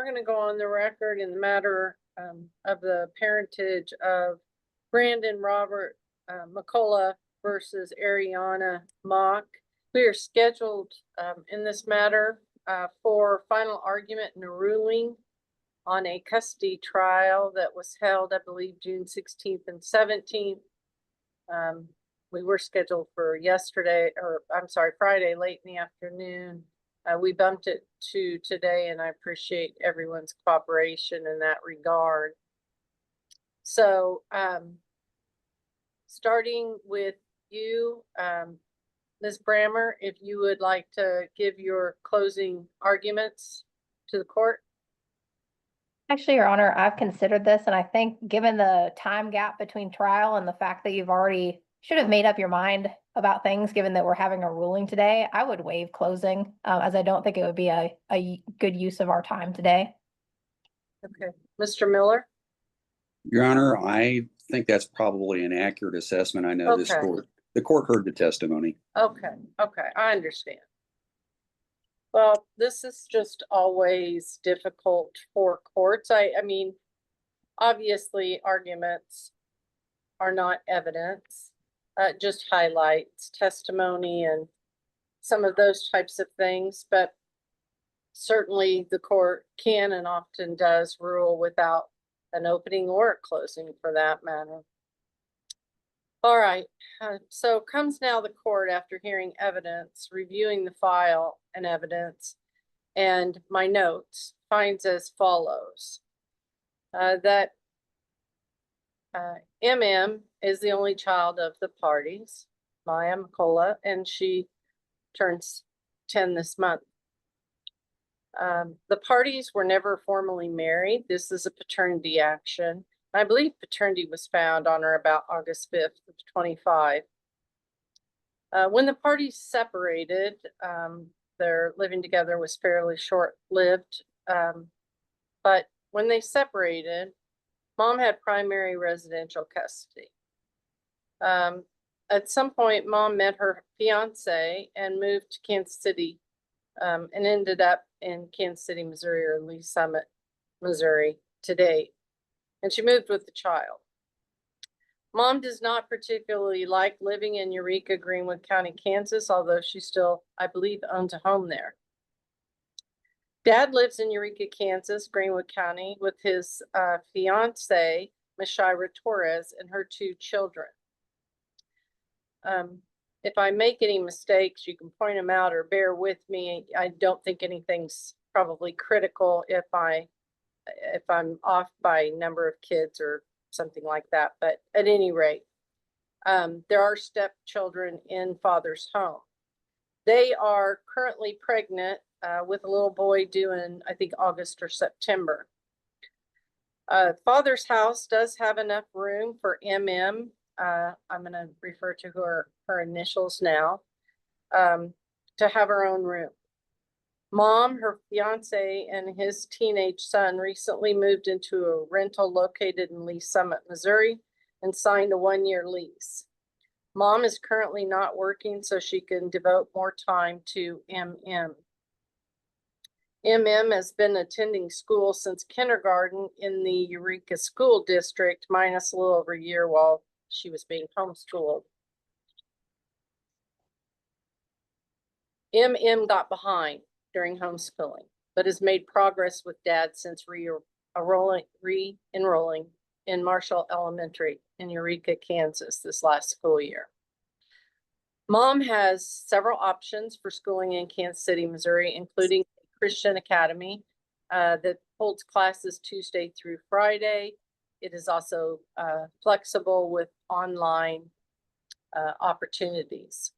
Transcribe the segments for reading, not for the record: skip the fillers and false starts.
We're going to go on the record in the matter of the parentage of Brandon Robert McCullough versus Ariana Mock. We are scheduled in this matter for final argument and a ruling on a custody trial that was held, I believe, June 16th and 17th. We were scheduled for Friday, late in the afternoon. We bumped it to today, and I appreciate everyone's cooperation in that regard. So, starting with you, Ms. Brammer, if you would like to give your closing arguments to the court. Actually, Your Honor, I've considered this, and I think given the time gap between trial and the fact that you've already should have made up your mind about things, given that we're having a ruling today, I would waive closing, as I don't think it would be a good use of our time today. Okay, Mr. Miller. Your Honor, I think that's probably an accurate assessment. I know the court heard the testimony. Okay, I understand. Well, this is just always difficult for courts. I mean, obviously arguments are not evidence. Just highlights testimony and some of those types of things, but certainly the court can and often does rule without an opening or a closing for that matter. All right, so comes now the court after hearing evidence, reviewing the file and evidence, and my notes, finds as follows. That MM is the only child of the parties, Maya McCullough, and she turns 10 this month. The parties were never formally married. This is a paternity action. I believe paternity was found on or about August 5th of 25. When the parties separated, their living together was fairly short-lived. But when they separated, Mom had primary residential custody. At some point, Mom met her fiance and moved to Kansas City and ended up in Kansas City, Missouri, or Lee Summit, Missouri to date. And she moved with the child. Mom does not particularly like living in Eureka, Greenwood County, Kansas, although she still, I believe, owns a home there. Dad lives in Eureka, Kansas, Greenwood County, with his fiance, Ms. Shira Torres, and her 2 children. If I make any mistakes, you can point them out or bear with me. I don't think anything's probably critical if I'm off by number of kids or something like that. But at any rate, there are stepchildren in father's home. They are currently pregnant with a little boy due in, I think, August or September. Father's house does have enough room for MM. I'm going to refer to her initials now, to have her own room. Mom, her fiance, and his teenage son recently moved into a rental located in Lee Summit, Missouri, and signed a 1-year lease. Mom is currently not working, so she can devote more time to MM. MM has been attending school since kindergarten in the Eureka School District, minus a little over a year while she was being homeschooled. MM got behind during homeschooling, but has made progress with Dad since re-enrolling in Marshall Elementary in Eureka, Kansas this last school year. Mom has several options for schooling in Kansas City, Missouri, including a Christian Academy that holds classes Tuesday through Friday. It is also flexible with online opportunities.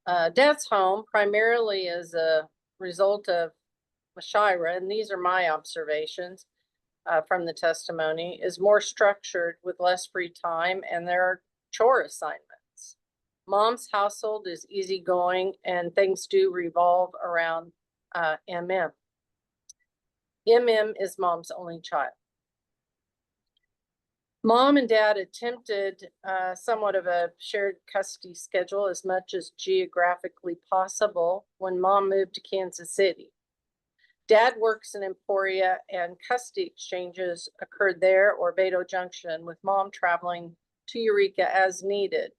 Dad's home, primarily as a result of Shira, and these are my observations from the testimony, is more structured with less free time, and there are chore assignments. Mom's household is easygoing, and things do revolve around MM. MM is Mom's only child. Mom and dad attempted somewhat of a shared custody schedule as much as geographically possible when mom moved to Kansas City. Dad works in Emporia and custody exchanges occurred there or Beto Junction, with mom traveling to Eureka as needed.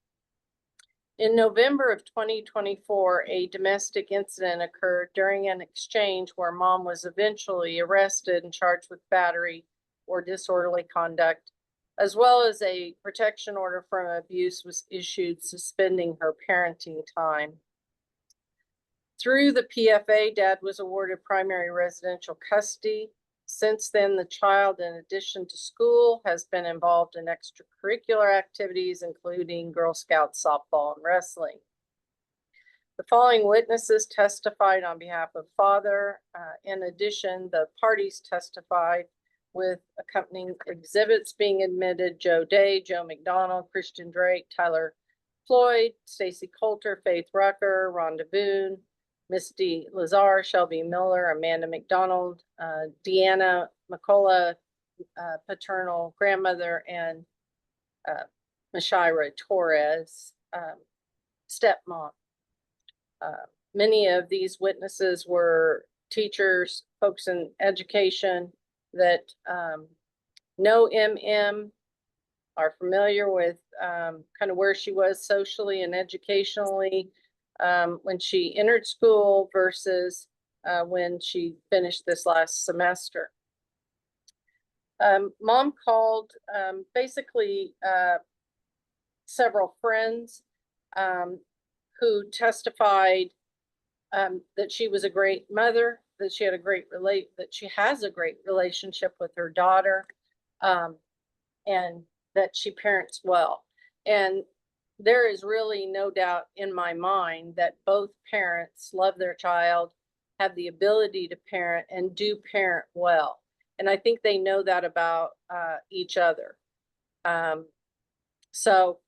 In November of 2024, a domestic incident occurred during an exchange where mom was eventually arrested and charged with battery or disorderly conduct, as well as a protection order from abuse was issued suspending her parenting time. Through the PFA, dad was awarded primary residential custody. Since then, the child, in addition to school, has been involved in extracurricular activities, including Girl Scouts, softball, and wrestling. The following witnesses testified on behalf of father. In addition, the parties testified with accompanying exhibits being admitted: Joe Day, Joe McDonald, Christian Drake, Tyler Floyd, Stacy Coulter, Faith Rucker, Rhonda Boone, Misty Lazar, Shelby Miller, Amanda McDonald, Deanna McCullough, paternal grandmother, and Mashira Torres, stepmom. Many of these witnesses were teachers, folks in education that know MM, are familiar with kind of where she was socially and educationally when she entered school versus when she finished this last semester. Mom called basically several friends who testified that she was a great mother, that she has a great relationship with her daughter, and that she parents well. And there is really no doubt in my mind that both parents love their child, have the ability to parent, and do parent well. And I think they know that about each other. So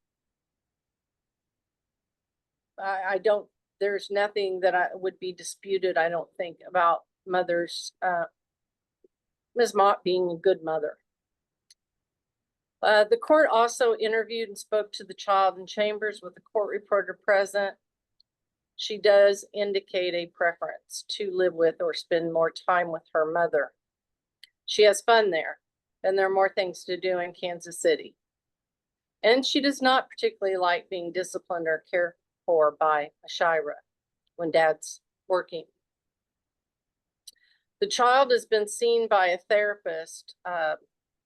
I don't, there's nothing that would be disputed, I don't think, about mothers, Ms. Mock being a good mother. The court also interviewed and spoke to the child in chambers with the court reporter present. She does indicate a preference to live with or spend more time with her mother. She has fun there, and there are more things to do in Kansas City. And she does not particularly like being disciplined or cared for by Mashira when dad's working. The child has been seen by a therapist,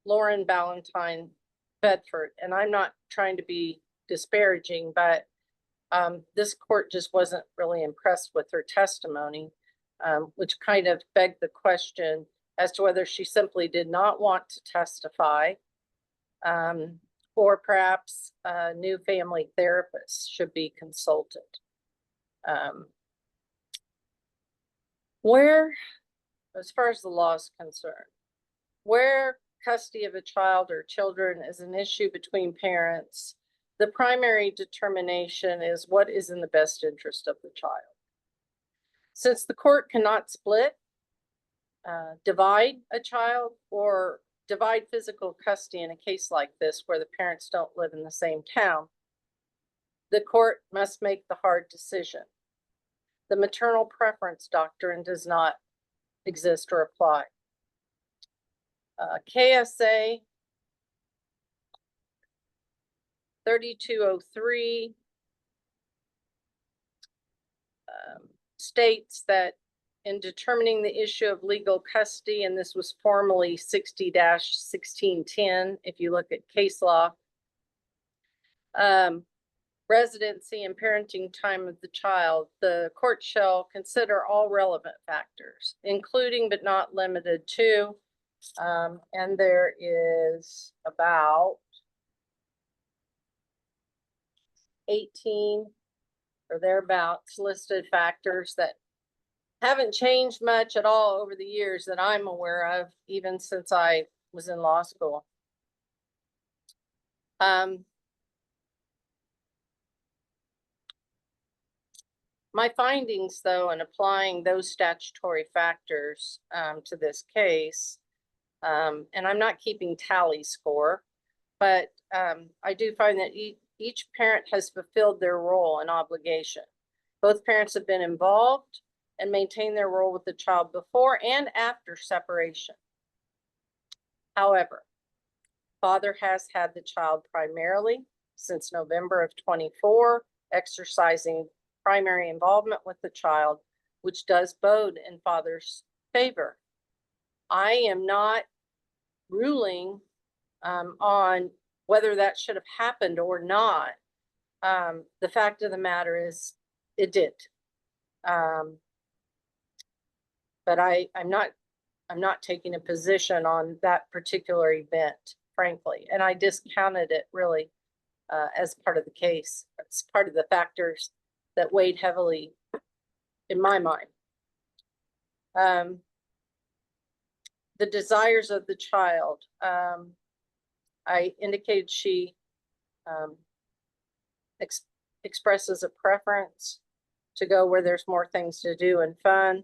Lauren Ballantyne Bedford, and I'm not trying to be disparaging, but this court just wasn't really impressed with her testimony, which kind of begged the question as to whether she simply did not want to testify, or perhaps a new family therapist should be consulted. Where, as far as the law is concerned, where custody of a child or children is an issue between parents, the primary determination is what is in the best interest of the child. Since the court cannot split, divide a child, or divide physical custody in a case like this where the parents don't live in the same town, the court must make the hard decision. The maternal preference doctrine does not exist or apply. KSA 3203 states that in determining the issue of legal custody, and this was formally 60-1610, if you look at case law, residency and parenting time of the child, the court shall consider all relevant factors, including but not limited to, and there is about 18 or thereabouts listed factors that haven't changed much at all over the years that I'm aware of, even since I was in law school. My findings, though, in applying those statutory factors to this case, and I'm not keeping tally score, but I do find that each parent has fulfilled their role and obligation. Both parents have been involved and maintained their role with the child before and after separation. However, father has had the child primarily since November of 24, exercising primary involvement with the child, which does bode in father's favor. I am not ruling on whether that should have happened or not. The fact of the matter is it did. But I'm not taking a position on that particular event, frankly, and I discounted it really as part of the case. It's part of the factors that weighed heavily in my mind. The desires of the child. I indicated she expresses a preference to go where there's more things to do and fun.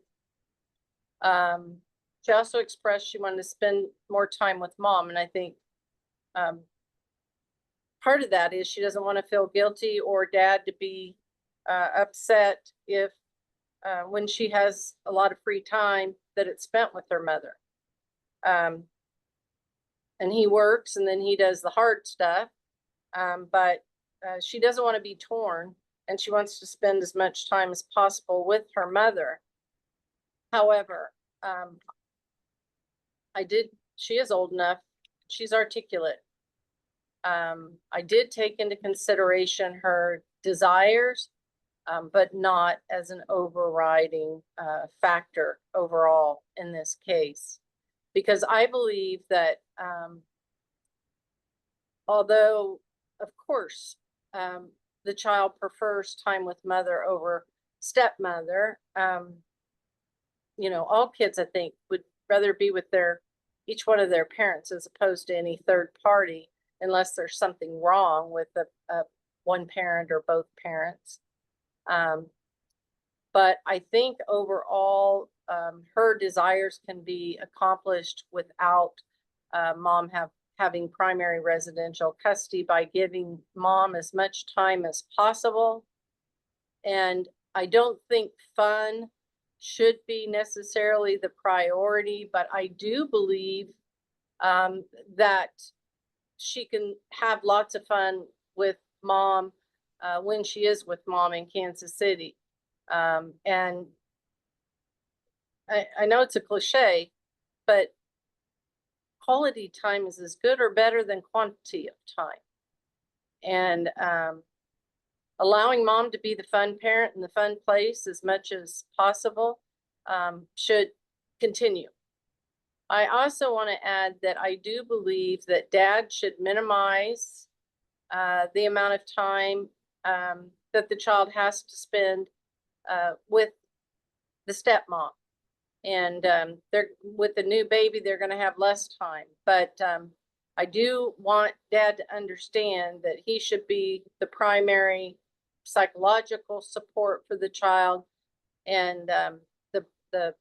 She also expressed she wanted to spend more time with mom, and I think part of that is she doesn't want to feel guilty or dad to be upset if when she has a lot of free time that it's spent with her mother. And he works and then he does the hard stuff, but she doesn't want to be torn, and she wants to spend as much time as possible with her mother. However, she is old enough, she's articulate. I did take into consideration her desires, but not as an overriding factor overall in this case. Because I believe that although, of course, the child prefers time with mother over stepmother, you know, all kids, I think, would rather be with each one of their parents as opposed to any third party, unless there's something wrong with one parent or both parents. But I think overall, her desires can be accomplished without mom having primary residential custody by giving mom as much time as possible. And I don't think fun should be necessarily the priority, but I do believe that she can have lots of fun with mom when she is with mom in Kansas City. And I know it's a cliche, but quality time is as good or better than quantity of time. And allowing mom to be the fun parent in the fun place as much as possible should continue. I also want to add that I do believe that dad should minimize the amount of time that the child has to spend with the stepmom. And they're with the new baby, they're going to have less time. But I do want dad to understand that he should be the primary psychological support for the child and the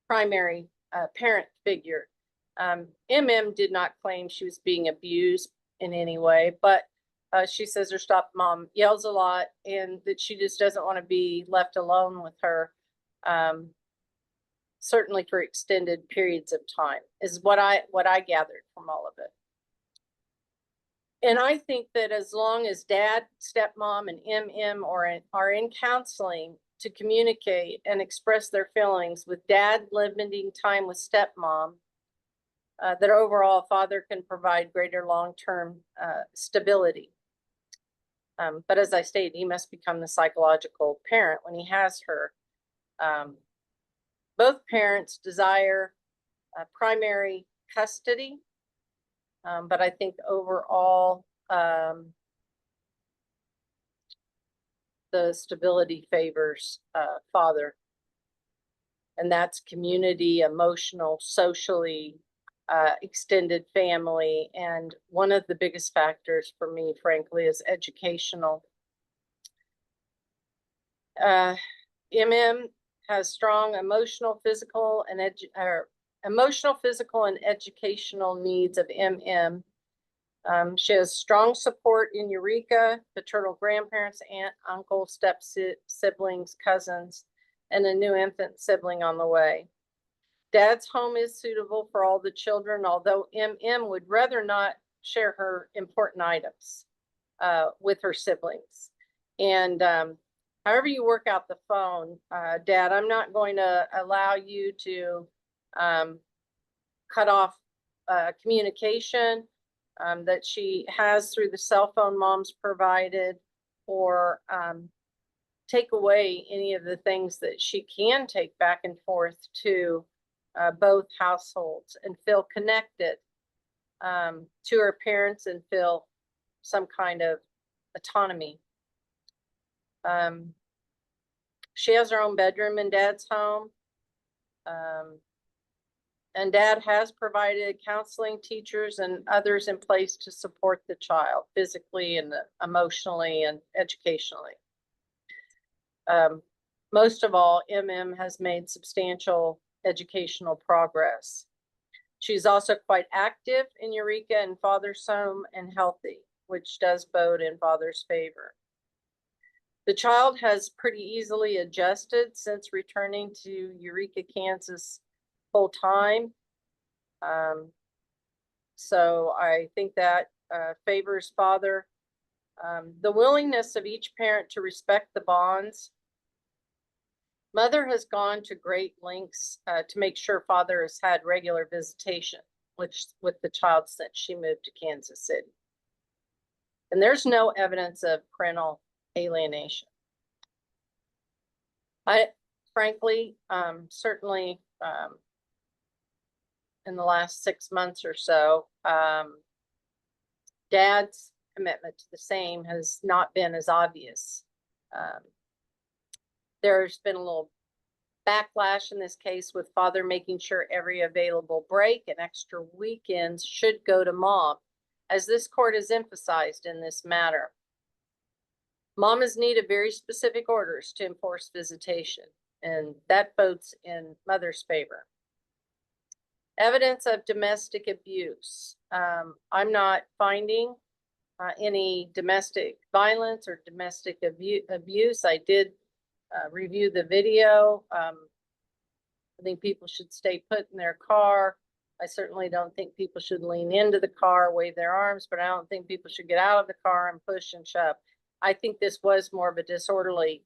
primary parent figure. MM did not claim she was being abused in any way, but she says her stepmom yells a lot and that she just doesn't want to be left alone with her, certainly for extended periods of time, is what I gathered from all of it. And I think that as long as dad, stepmom, and MM are in counseling to communicate and express their feelings, with dad limiting time with stepmom, that overall father can provide greater long-term stability. But as I stated, he must become the psychological parent when he has her. Both parents desire primary custody, but I think overall the stability favors father. And that's community, emotional, socially, extended family. And one of the biggest factors for me, frankly, is educational. MM has strong emotional, physical, and educational needs of MM. She has strong support in Eureka, paternal grandparents, aunt, uncle, step siblings, cousins, and a new infant sibling on the way. Dad's home is suitable for all the children, although MM would rather not share her important items with her siblings. And however you work out the phone, Dad, I'm not going to allow you to cut off communication that she has through the cell phone mom's provided, or take away any of the things that she can take back and forth to both households and feel connected to her parents and feel some kind of autonomy. She has her own bedroom in Dad's home. And Dad has provided counseling, teachers, and others in place to support the child physically and emotionally and educationally. Most of all, MM has made substantial educational progress. She's also quite active in Eureka and Father's home and healthy, which does bode in Father's favor. The child has pretty easily adjusted since returning to Eureka, Kansas full time. So I think that favors Father. The willingness of each parent to respect the bonds. Mother has gone to great lengths to make sure Father has had regular visitation with the child since she moved to Kansas City. And there's no evidence of parental alienation. I frankly, certainly in the last 6 months or so, Dad's commitment to the same has not been as obvious. There's been a little backlash in this case with Father making sure every available break and extra weekends should go to Mom, as this court has emphasized in this matter. Mamas needed very specific orders to enforce visitation, and that bodes in Mother's favor. Evidence of domestic abuse. I'm not finding any domestic violence or domestic abuse. I did review the video. I think people should stay put in their car. I certainly don't think people should lean into the car, wave their arms, but I don't think people should get out of the car and push and shove. I think this was more of a disorderly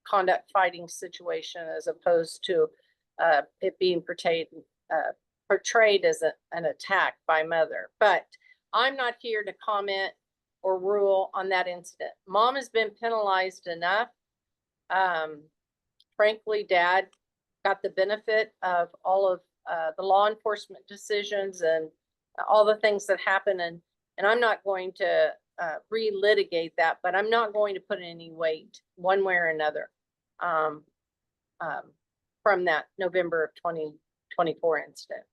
conduct fighting situation as opposed to it being portrayed as an attack by Mother. But I'm not here to comment or rule on that incident. Mom has been penalized enough. Frankly, Dad got the benefit of all of the law enforcement decisions and all the things that happen, and I'm not going to relitigate that, but I'm not going to put any weight one way or another from that November of 2024 incident.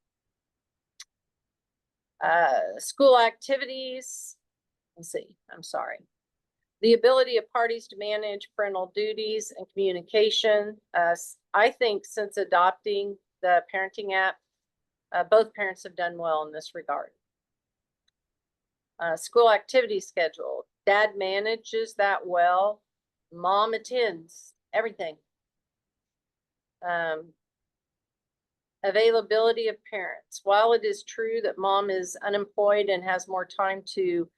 School activities. Let's see, I'm sorry. The ability of parties to manage parental duties and communication. I think since adopting the parenting app, both parents have done well in this regard. School activity schedule. Dad manages that well. Mom attends everything. Availability of parents. While it is true that Mom is unemployed and has more time to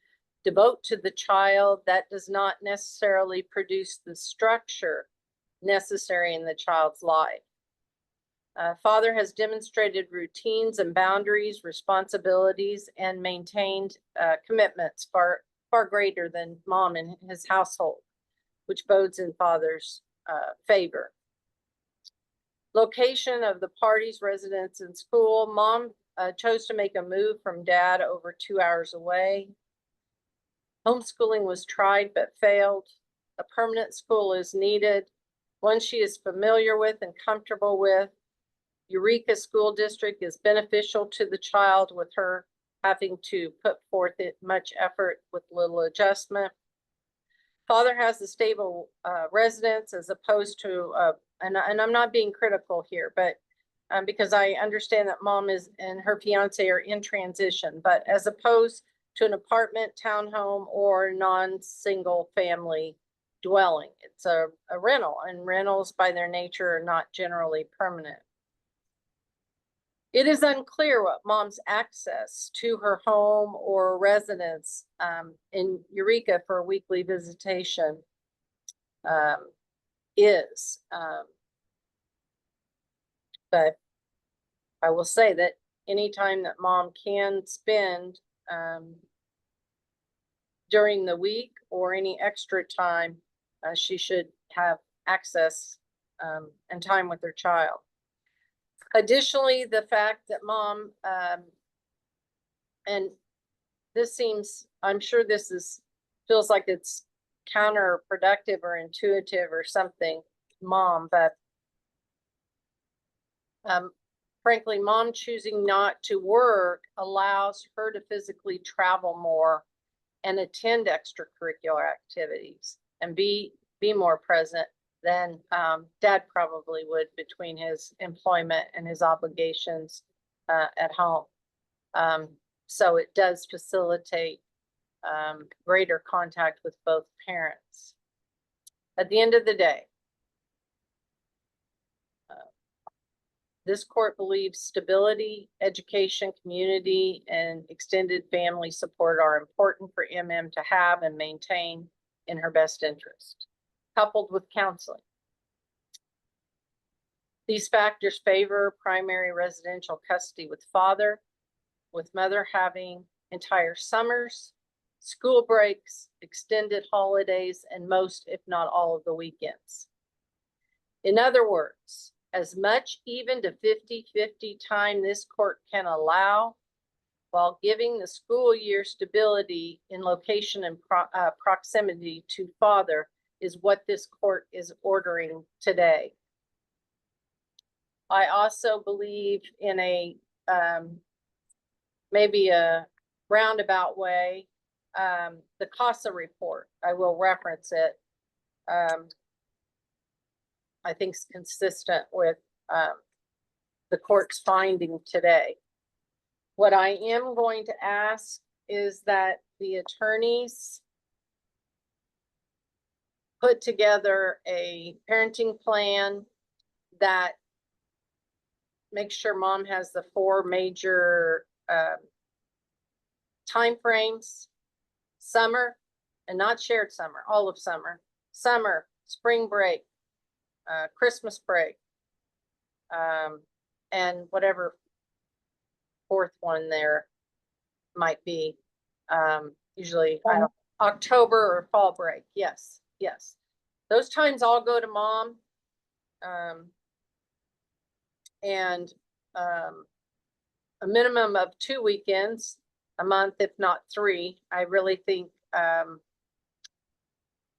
devote to the child, that does not necessarily produce the structure necessary in the child's life. Father has demonstrated routines and boundaries, responsibilities, and maintained commitments far greater than Mom in his household, which bodes in Father's favor. Location of the parties, residence, and school. Mom chose to make a move from Dad over 2 hours away. Homeschooling was tried but failed. A permanent school is needed, one she is familiar with and comfortable with. Eureka School District is beneficial to the child, with her having to put forth much effort with little adjustment. Father has a stable residence as opposed to, and I'm not being critical here, but because I understand that Mom and her fiance are in transition, but as opposed to an apartment, townhome, or non-single family dwelling. It's a rental, and rentals by their nature are not generally permanent. It is unclear what mom's access to her home or residence in Eureka for weekly visitation is. But I will say that anytime that mom can spend during the week or any extra time, she should have access and time with her child. Additionally, the fact that mom, and this seems, I'm sure this feels like it's counterproductive or intuitive or something, mom, but frankly, mom choosing not to work allows her to physically travel more and attend extracurricular activities and be more present than dad probably would between his employment and his obligations at home. So it does facilitate greater contact with both parents. At the end of the day, this court believes stability, education, community, and extended family support are important for MM to have and maintain in her best interest, coupled with counseling. These factors favor primary residential custody with father, with mother having entire summers, school breaks, extended holidays, and most, if not all, of the weekends. In other words, as much even to 50-50 time this court can allow, while giving the school year stability in location and proximity to father, is what this court is ordering today. I also believe in a maybe a roundabout way, the CASA report. I will reference it. I think is consistent with the court's finding today. What I am going to ask is that the attorneys put together a parenting plan that makes sure mom has the 4 major time frames: summer, and not shared summer, all of summer, summer, spring break, Christmas break, and whatever 4th one there might be. Usually October or fall break. Yes. Those times all go to mom. And a minimum of 2 weekends a month, if not 3. I really think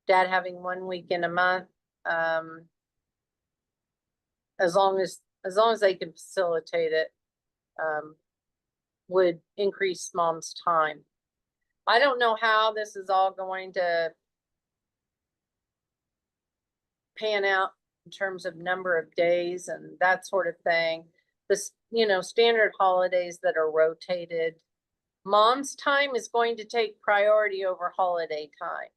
dad having 1 weekend a month, as long as they can facilitate it, would increase mom's time. I don't know how this is all going to pan out in terms of number of days and that sort of thing. This, standard holidays that are rotated. Mom's time is going to take priority over holiday time.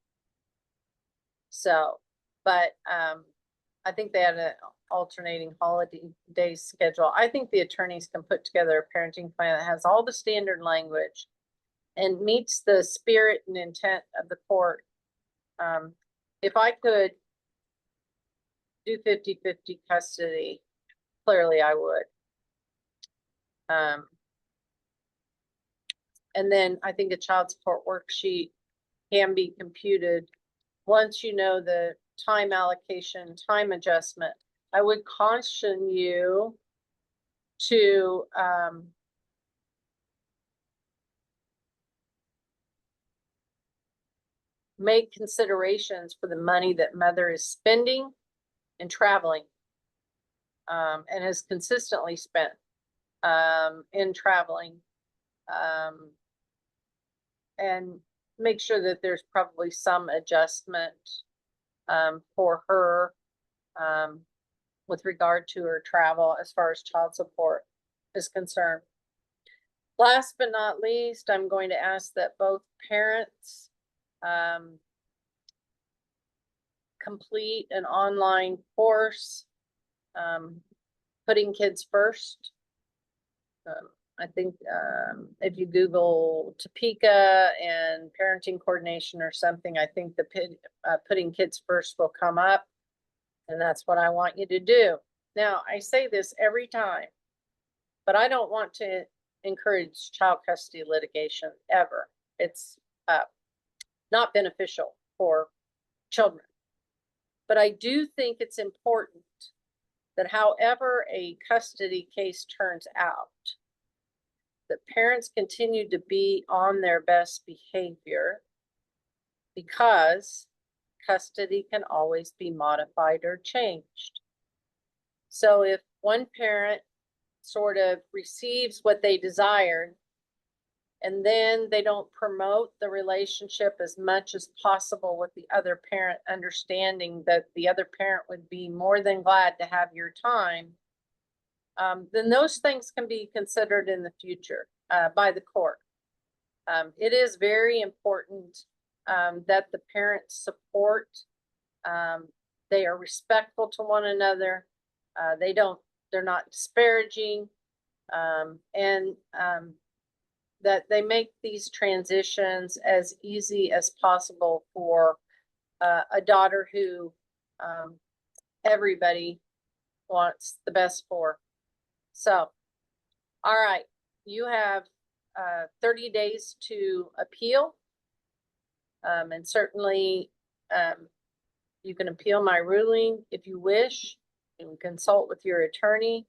So, but I think they had an alternating holiday schedule. I think the attorneys can put together a parenting plan that has all the standard language and meets the spirit and intent of the court. If I could do 50-50 custody, clearly I would. And then I think a child support worksheet can be computed once you know the time allocation, time adjustment. I would caution you to make considerations for the money that mother is spending and traveling, and has consistently spent in traveling, and make sure that there's probably some adjustment for her with regard to her travel as far as child support is concerned. Last but not least, I'm going to ask that both parents complete an online course, putting kids first. I think if you Google Topeka and parenting coordination or something, I think the putting kids first will come up. And that's what I want you to do. Now, I say this every time, but I don't want to encourage child custody litigation ever. It's not beneficial for children. But I do think it's important that however a custody case turns out, that parents continue to be on their best behavior, because custody can always be modified or changed. So if one parent sort of receives what they desired, and then they don't promote the relationship as much as possible with the other parent, understanding that the other parent would be more than glad to have your time, then those things can be considered in the future by the court. It is very important that the parents support, they are respectful to one another, they're not disparaging, and that they make these transitions as easy as possible for a daughter who everybody wants the best for. So, all right, you have 30 days to appeal. And certainly you can appeal my ruling if you wish, and consult with your attorney.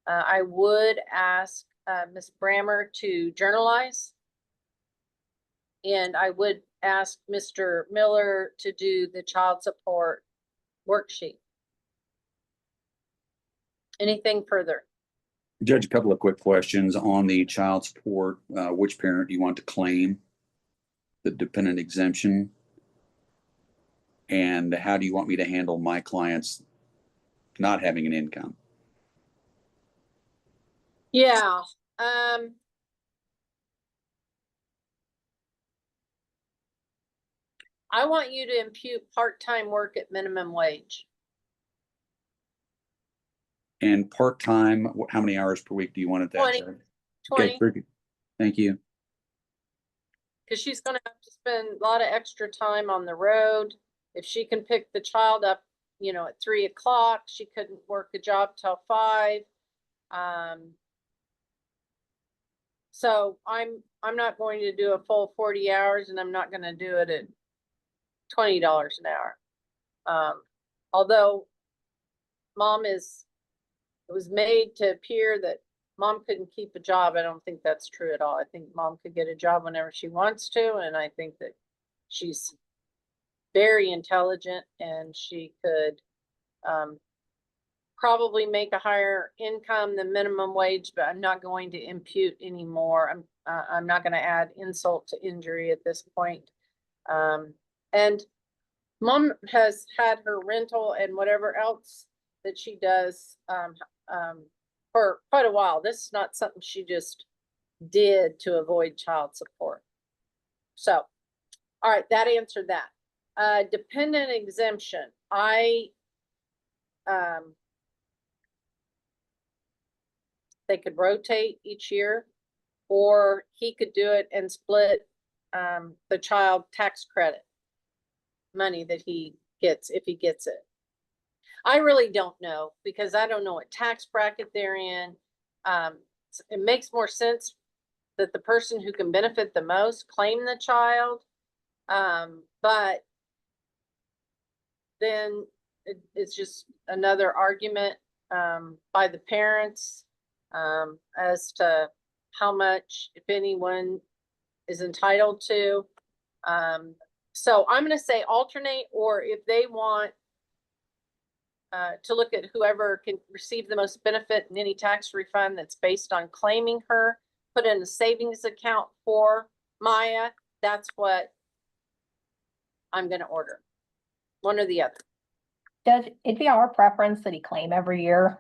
I would ask Ms. Brammer to journalize, and I would ask Mr. Miller to do the child support worksheet. Anything further? Judge, a couple of quick questions on the child support. Which parent do you want to claim the dependent exemption? And how do you want me to handle my clients not having an income? Yeah. I want you to impute part-time work at minimum wage. And part-time, how many hours per week do you want at that? 20. Judge? 20. Okay, perfect. Thank you. Because she's going to have to spend a lot of extra time on the road. If she can pick the child up, you know, at 3 o'clock, she couldn't work a job till 5. So I'm not going to do a full 40 hours, and I'm not going to do it at $20 an hour. Although it was made to appear that mom couldn't keep a job. I don't think that's true at all. I think mom could get a job whenever she wants to, and I think that she's very intelligent, and she could probably make a higher income than minimum wage, but I'm not going to impute anymore. I'm not going to add insult to injury at this point. And mom has had her rental and whatever else that she does for quite a while. This is not something she just did to avoid child support. So, all right, that answered that. Dependent exemption. They could rotate each year, or he could do it and split the child tax credit money that he gets if he gets it. I really don't know, because I don't know what tax bracket they're in. It makes more sense that the person who can benefit the most claim the child. But then it's just another argument by the parents as to how much, if anyone, is entitled to. So I'm going to say alternate, or if they want to look at whoever can receive the most benefit in any tax refund that's based on claiming her, put in a savings account for Maya, that's what I'm going to order. One or the other. Judge, it'd be our preference that he claim every year.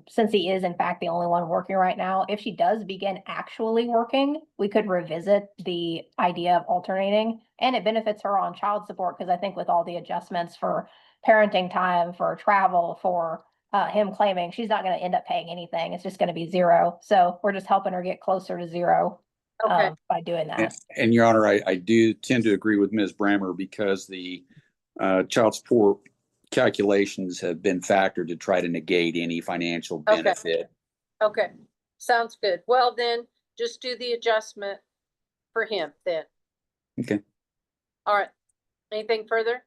Since he is in fact the only one working right now, if she does begin actually working, we could revisit the idea of alternating, and it benefits her on child support, because I think with all the adjustments for parenting time, for travel, for him claiming, she's not going to end up paying anything. It's just going to be zero. So we're just helping her get closer to zero Okay. by doing that. And Your Honor, I do tend to agree with Ms. Brammer, because the child support calculations have been factored to try to negate any financial Okay. benefit. Okay, sounds good. Well, then just do the adjustment for him then. Okay. All right. Anything further?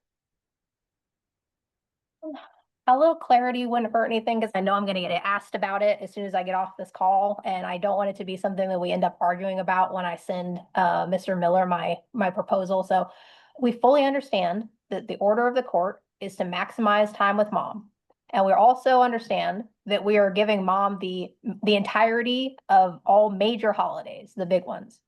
A little clarity wouldn't hurt anything, because I know I'm going to get asked about it as soon as I get off this call, and I don't want it to be something that we end up arguing about when I send Mr. Miller my proposal. So we fully understand that the order of the court is to maximize time with mom. And we also understand that we are giving mom the entirety of all major holidays, the big ones.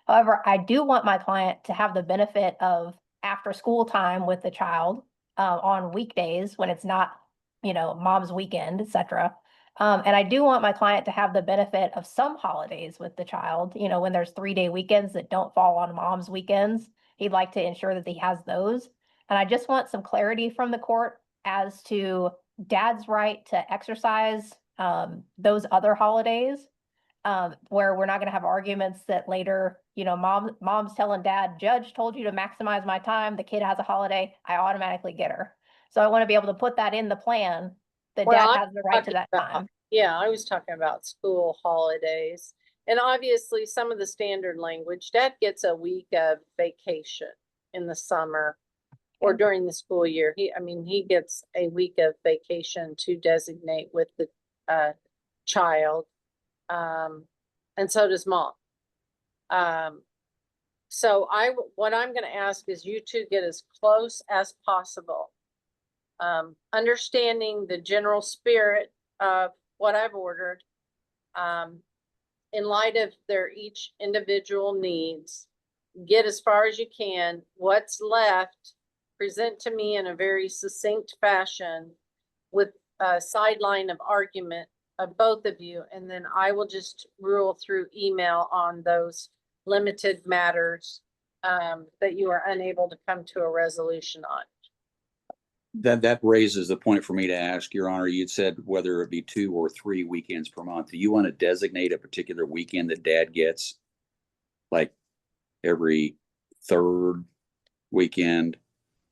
However, I do want my client to have the benefit of after school time with the child on weekdays when it's not, mom's weekend, etc. And I do want my client to have the benefit of some holidays with the child, when there's 3-day weekends that don't fall on mom's weekends. He'd like to ensure that he has those. And I just want some clarity from the court as to dad's right to exercise those other holidays, where we're not going to have arguments that later, mom's telling dad, judge told you to maximize my time. The kid has a holiday, I automatically get her. So I want to be able to put that in the plan that Well, dad has the right to that about- time. Yeah, I was talking about school holidays. And obviously some of the standard language, dad gets a week of vacation in the summer or during the school year. He gets a week of vacation to designate with the child. And so does mom. So what I'm gonna ask is you two get as close as possible. Understanding the general spirit of what I've ordered. In light of their each individual needs, get as far as you can. What's left, present to me in a very succinct fashion with a sideline of argument of both of you, and then I will just rule through email on those limited matters that you are unable to come to a resolution on. That raises the point for me to ask, Your Honor. You'd said whether it be 2 or 3 weekends per month. Do you want to designate a particular weekend that dad gets, like every 3rd weekend,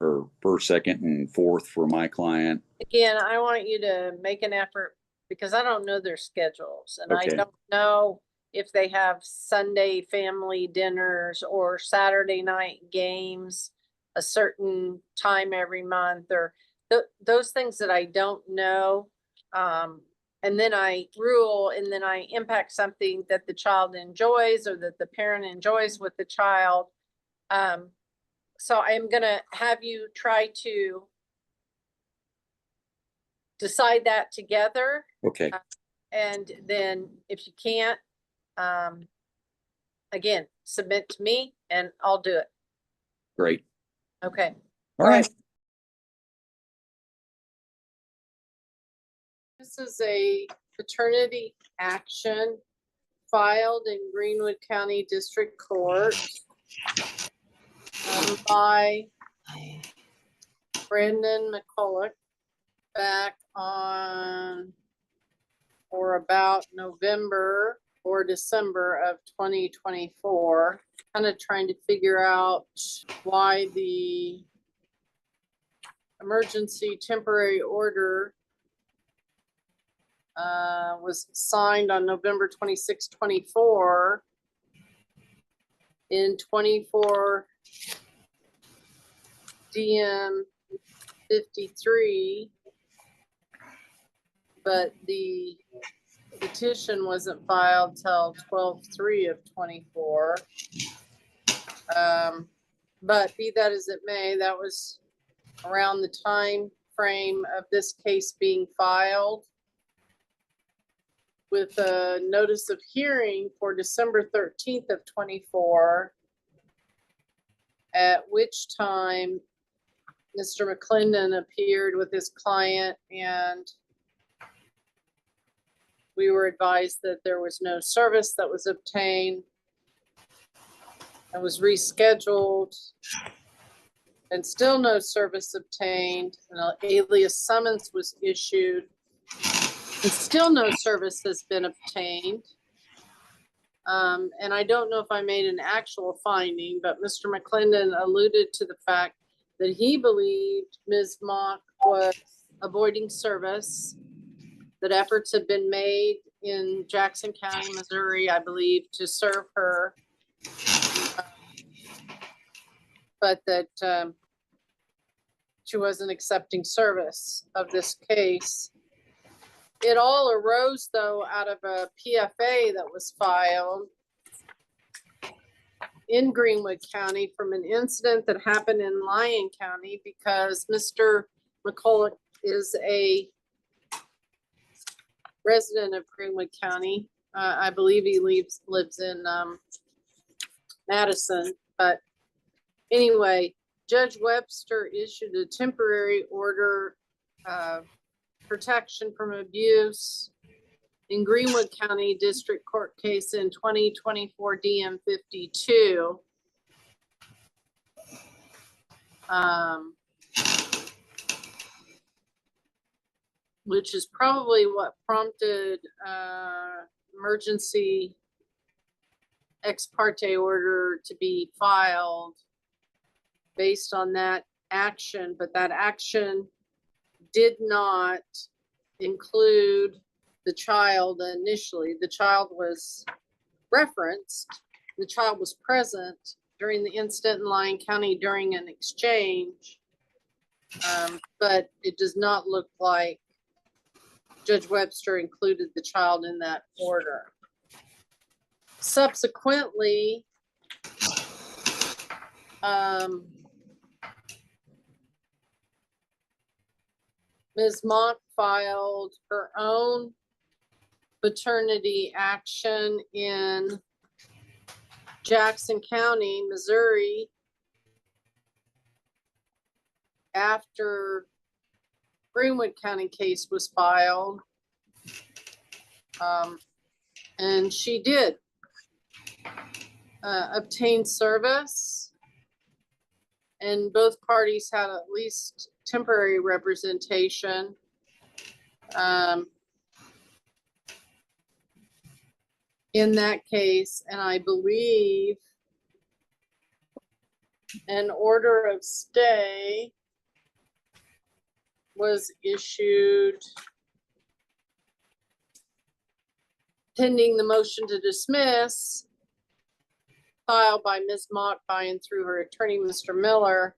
or first, second, and fourth for my client? Again, I want you to make an effort, because I don't know their schedules, and I Okay. don't know if they have Sunday family dinners or Saturday night games a certain time every month, or those things that I don't know. And then I rule, and then I impact something that the child enjoys or that the parent enjoys with the child. So I'm gonna have you try to decide that together. Okay. And then if you can't, again, submit to me and I'll do it. Great. Okay. All right. This is a paternity action filed in Greenwood County District Court by Brandon McCullough back on or about November or December of 2024. Kind of trying to figure out why the emergency temporary order was signed on November 26, 24 in 24 DM 53, but the petition wasn't filed till 12/3 of 24. But be that as it may, that was around the time frame of this case being filed, with a notice of hearing for December 13th of 24, at which time Mr. McClendon appeared with his client and we were advised that there was no service that was obtained and was rescheduled, and still no service obtained. An alias summons was issued, and still no service has been obtained. And I don't know if I made an actual finding, but Mr. McClendon alluded to the fact that he believed Ms. Mock was avoiding service, that efforts had been made in Jackson County, Missouri, I believe, to serve her, but that she wasn't accepting service of this case. It all arose, though, out of a PFA that was filed in Greenwood County from an incident that happened in Lyon County, because Mr. McCullough is a resident of Greenwood County. I believe he lives in Madison, but anyway, Judge Webster issued a temporary order protection from abuse in Greenwood County District Court case in 2024 DM 52. Which is probably what prompted emergency ex parte order to be filed based on that action, but that action did not include the child initially. The child was referenced. The child was present during the incident in Lyon County during an exchange, but it does not look like Judge Webster included the child in that order. Subsequently, Ms. Mock filed her own paternity action in Jackson County, Missouri, after Greenwood County case was filed. And she did obtain service, and both parties had at least temporary representation. In that case, and I believe an order of stay was issued pending the motion to dismiss filed by Ms. Mock by and through her attorney, Mr. Miller.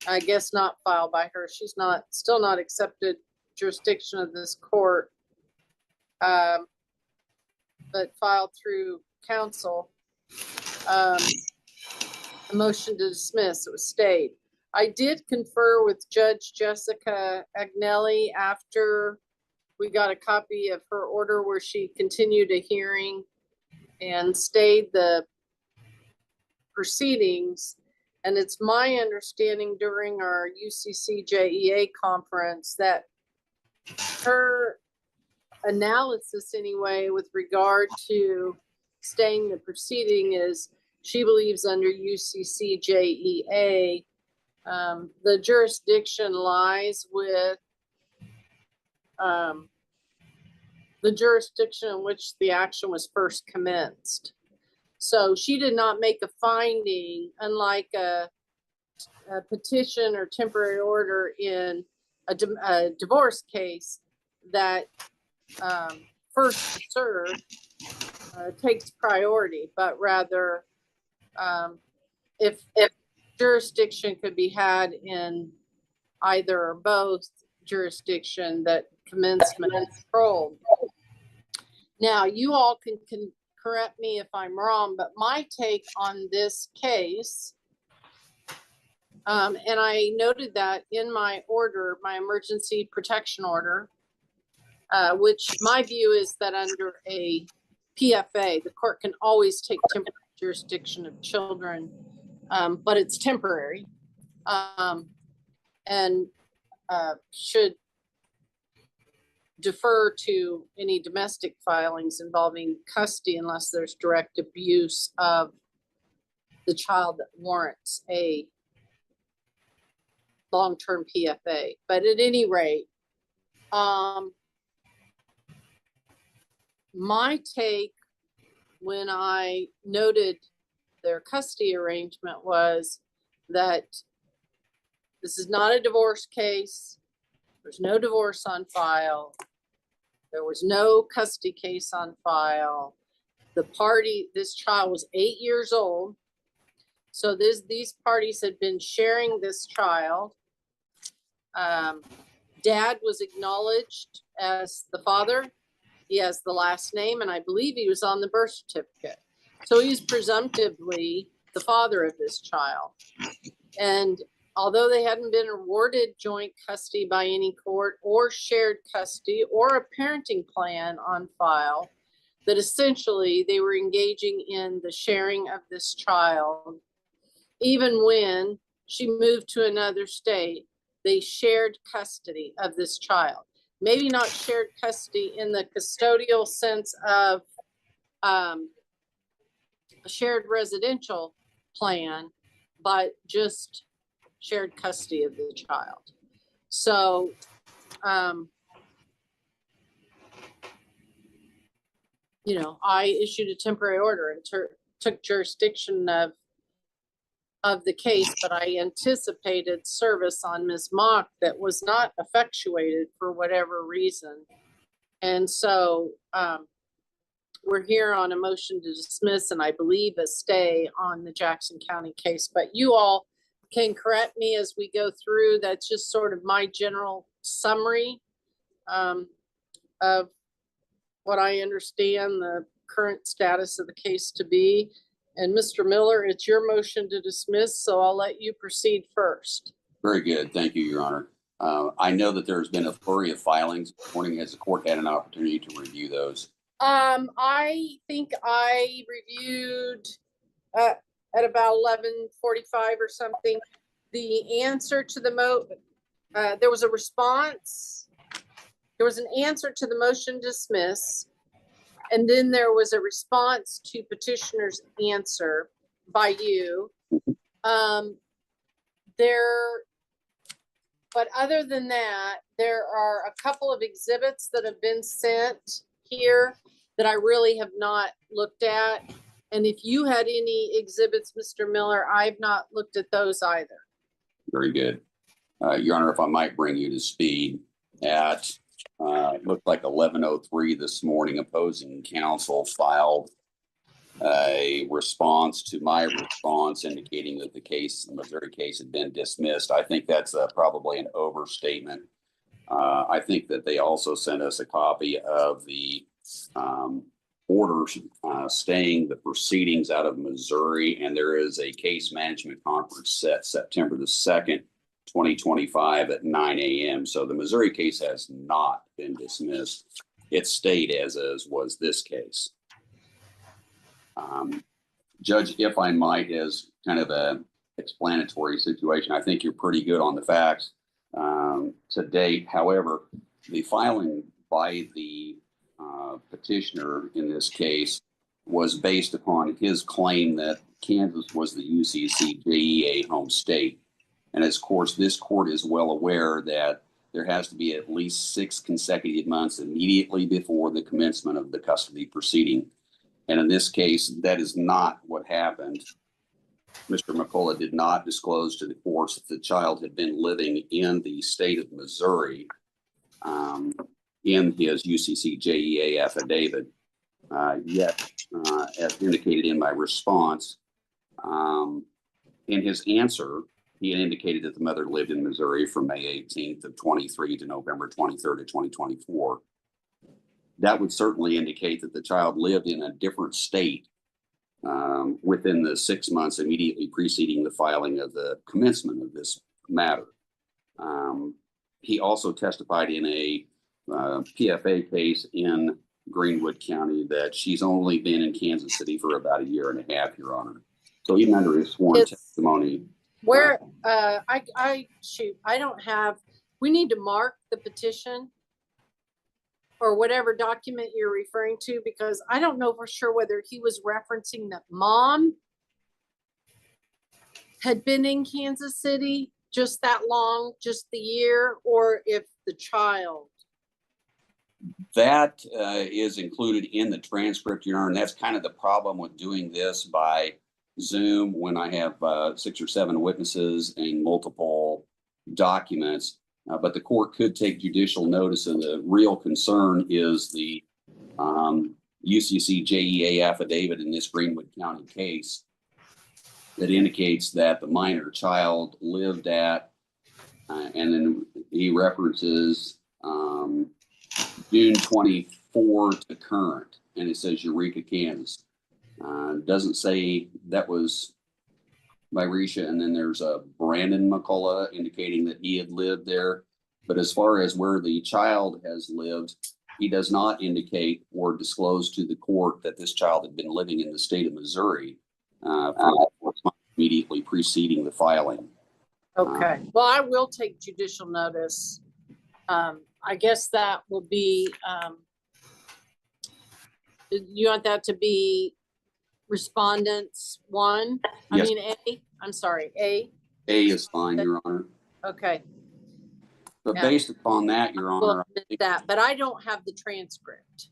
I guess not filed by her. She's still not accepted jurisdiction of this court, but filed through counsel. A motion to dismiss, it was stayed. I did confer with Judge Jessica Agnelli after we got a copy of her order where she continued a hearing and stayed the proceedings. And it's my understanding during our UCC JEA conference that her analysis anyway with regard to staying the proceeding is she believes under UCC JEA, the jurisdiction lies with the jurisdiction in which the action was first commenced. So she did not make a finding, unlike a petition or temporary order in a divorce case, that first served takes priority, but rather if jurisdiction could be had in either or both jurisdiction, that commencement is controlled. Now, you all can correct me if I'm wrong, but my take on this case, and I noted that in my order, my emergency protection order, which my view is that under a PFA, the court can always take temporary jurisdiction of children, but it's temporary, and should defer to any domestic filings involving custody unless there's direct abuse of the child that warrants a long-term PFA. But at any rate, my take when I noted their custody arrangement was that this is not a divorce case. There's no divorce on file. There was no custody case on file. This child was 8 years old. So these parties had been sharing this child. Dad was acknowledged as the father. He has the last name, and I believe he was on the birth certificate. So he's presumptively the father of this child. And although they hadn't been awarded joint custody by any court or shared custody or a parenting plan on file, that essentially they were engaging in the sharing of this child. Even when she moved to another state, they shared custody of this child. Maybe not shared custody in the custodial sense of a shared residential plan, but just shared custody of the child. So, you know, I issued a temporary order and took jurisdiction of the case, but I anticipated service on Ms. Mock that was not effectuated for whatever reason. And so we're here on a motion to dismiss, and I believe a stay on the Jackson County case. But you all can correct me as we go through. That's just sort of my general summary of what I understand the current status of the case to be. And Mr. Miller, it's your motion to dismiss, so I'll let you proceed first. Very good. Thank you, Your Honor. I know that there's been a flurry of filings this morning. Has the court had an opportunity to review those? I think I reviewed at about 11:45 or something, the answer to the there was a response. There was an answer to the motion to dismiss. And then there was a response to petitioner's answer by you. But other than that, there are a couple of exhibits that have been sent here that I really have not looked at. And if you had any exhibits, Mr. Miller, I've not looked at those either. Very good. Your Honor, if I might bring you to speed at it looked like 11:03 this morning, opposing counsel filed a response to my response indicating that the Missouri case had been dismissed. I think that's probably an overstatement. I think that they also sent us a copy of the order staying the proceedings out of Missouri, and there is a case management conference set September the 2nd, 2025 at 9 a.m. So the Missouri case has not been dismissed. It stayed as is was this case. Judge, if I might, as kind of a explanatory situation, I think you're pretty good on the facts to date. However, the filing by the petitioner in this case was based upon his claim that Kansas was the UCC JEA home state. And of course, this court is well aware that there has to be at least 6 consecutive months immediately before the commencement of the custody proceeding. And in this case, that is not what happened. Mr. McCullough did not disclose to the courts that the child had been living in the state of Missouri in his UCC JEA affidavit. Yet, as indicated in my response, in his answer, he had indicated that the mother lived in Missouri from May 18th of 23 to November 23rd of 2024. That would certainly indicate that the child lived in a different state within the 6 months immediately preceding the filing of the commencement of this matter. He also testified in a PFA case in Greenwood County that she's only been in Kansas City for about 1.5 years, Your Honor. So even under his sworn testimony. Where, I don't have, we need to mark the petition. or whatever document you're referring to, because I don't know for sure whether he was referencing that mom had been in Kansas City just that long, just the year, or if the child. That is included in the transcript, Your Honor, and that's kind of the problem with doing this by Zoom when I have 6 or 7 witnesses and multiple documents. But the court could take judicial notice, and the real concern is the UCC JEA affidavit in this Greenwood County case that indicates that the minor child lived at, and then he references June 24 to current, and it says Eureka, Kansas. Doesn't say that was by Risha, and then there's a Brandon McCullough indicating that he had lived there. But as far as where the child has lived, he does not indicate or disclose to the court that this child had been living in the state of Missouri for the 4 months immediately preceding the filing. Okay, well, I will take judicial notice. I guess that will be, you want that to be respondents 1? I Yes. mean, A, I'm sorry, A. A is fine, Your Honor. Okay, But Yeah. based upon that, Your we'll Honor, admit that, but I don't have the transcript.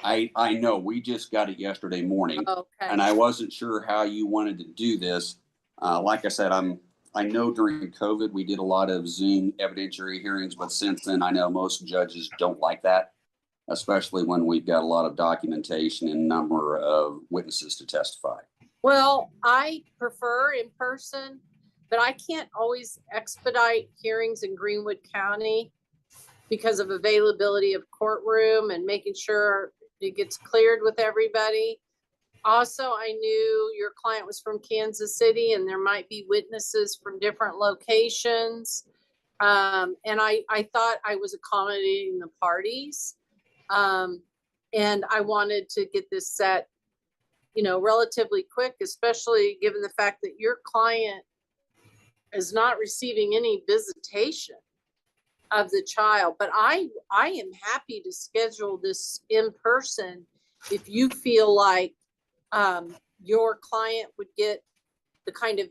I know we just got it yesterday morning, Okay, and I wasn't sure how you wanted to do this. Like I said, I know during COVID we did a lot of Zoom evidentiary hearings, but since then I know most judges don't like that, especially when we've got a lot of documentation and number of witnesses to testify. well, I prefer in person, but I can't always expedite hearings in Greenwood County because of availability of courtroom and making sure it gets cleared with everybody. Also, I knew your client was from Kansas City and there might be witnesses from different locations. And I thought I was accommodating the parties. And I wanted to get this set, relatively quick, especially given the fact that your client is not receiving any visitation of the child. But I am happy to schedule this in person if you feel like your client would get the kind of,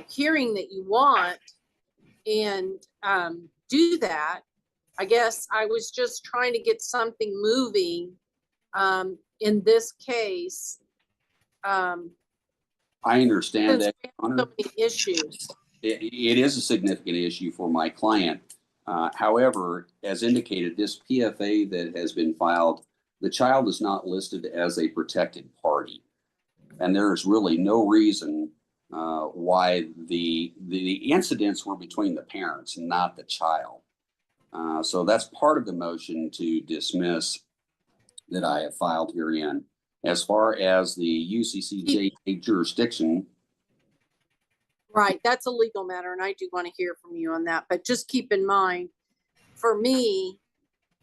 hearing that you want and do that. I guess I was just trying to get something moving in this case. I understand Since that, we Your have Honor. so many issues. It is a significant issue for my client. However, as indicated, this PFA that has been filed, the child is not listed as a protected party. And there is really no reason why the incidents were between the parents, not the child. So that's part of the motion to dismiss that I have filed herein. As far as the UCCJ jurisdiction, Right, that's a legal matter, and I do want to hear from you on that. But just keep in mind, for me,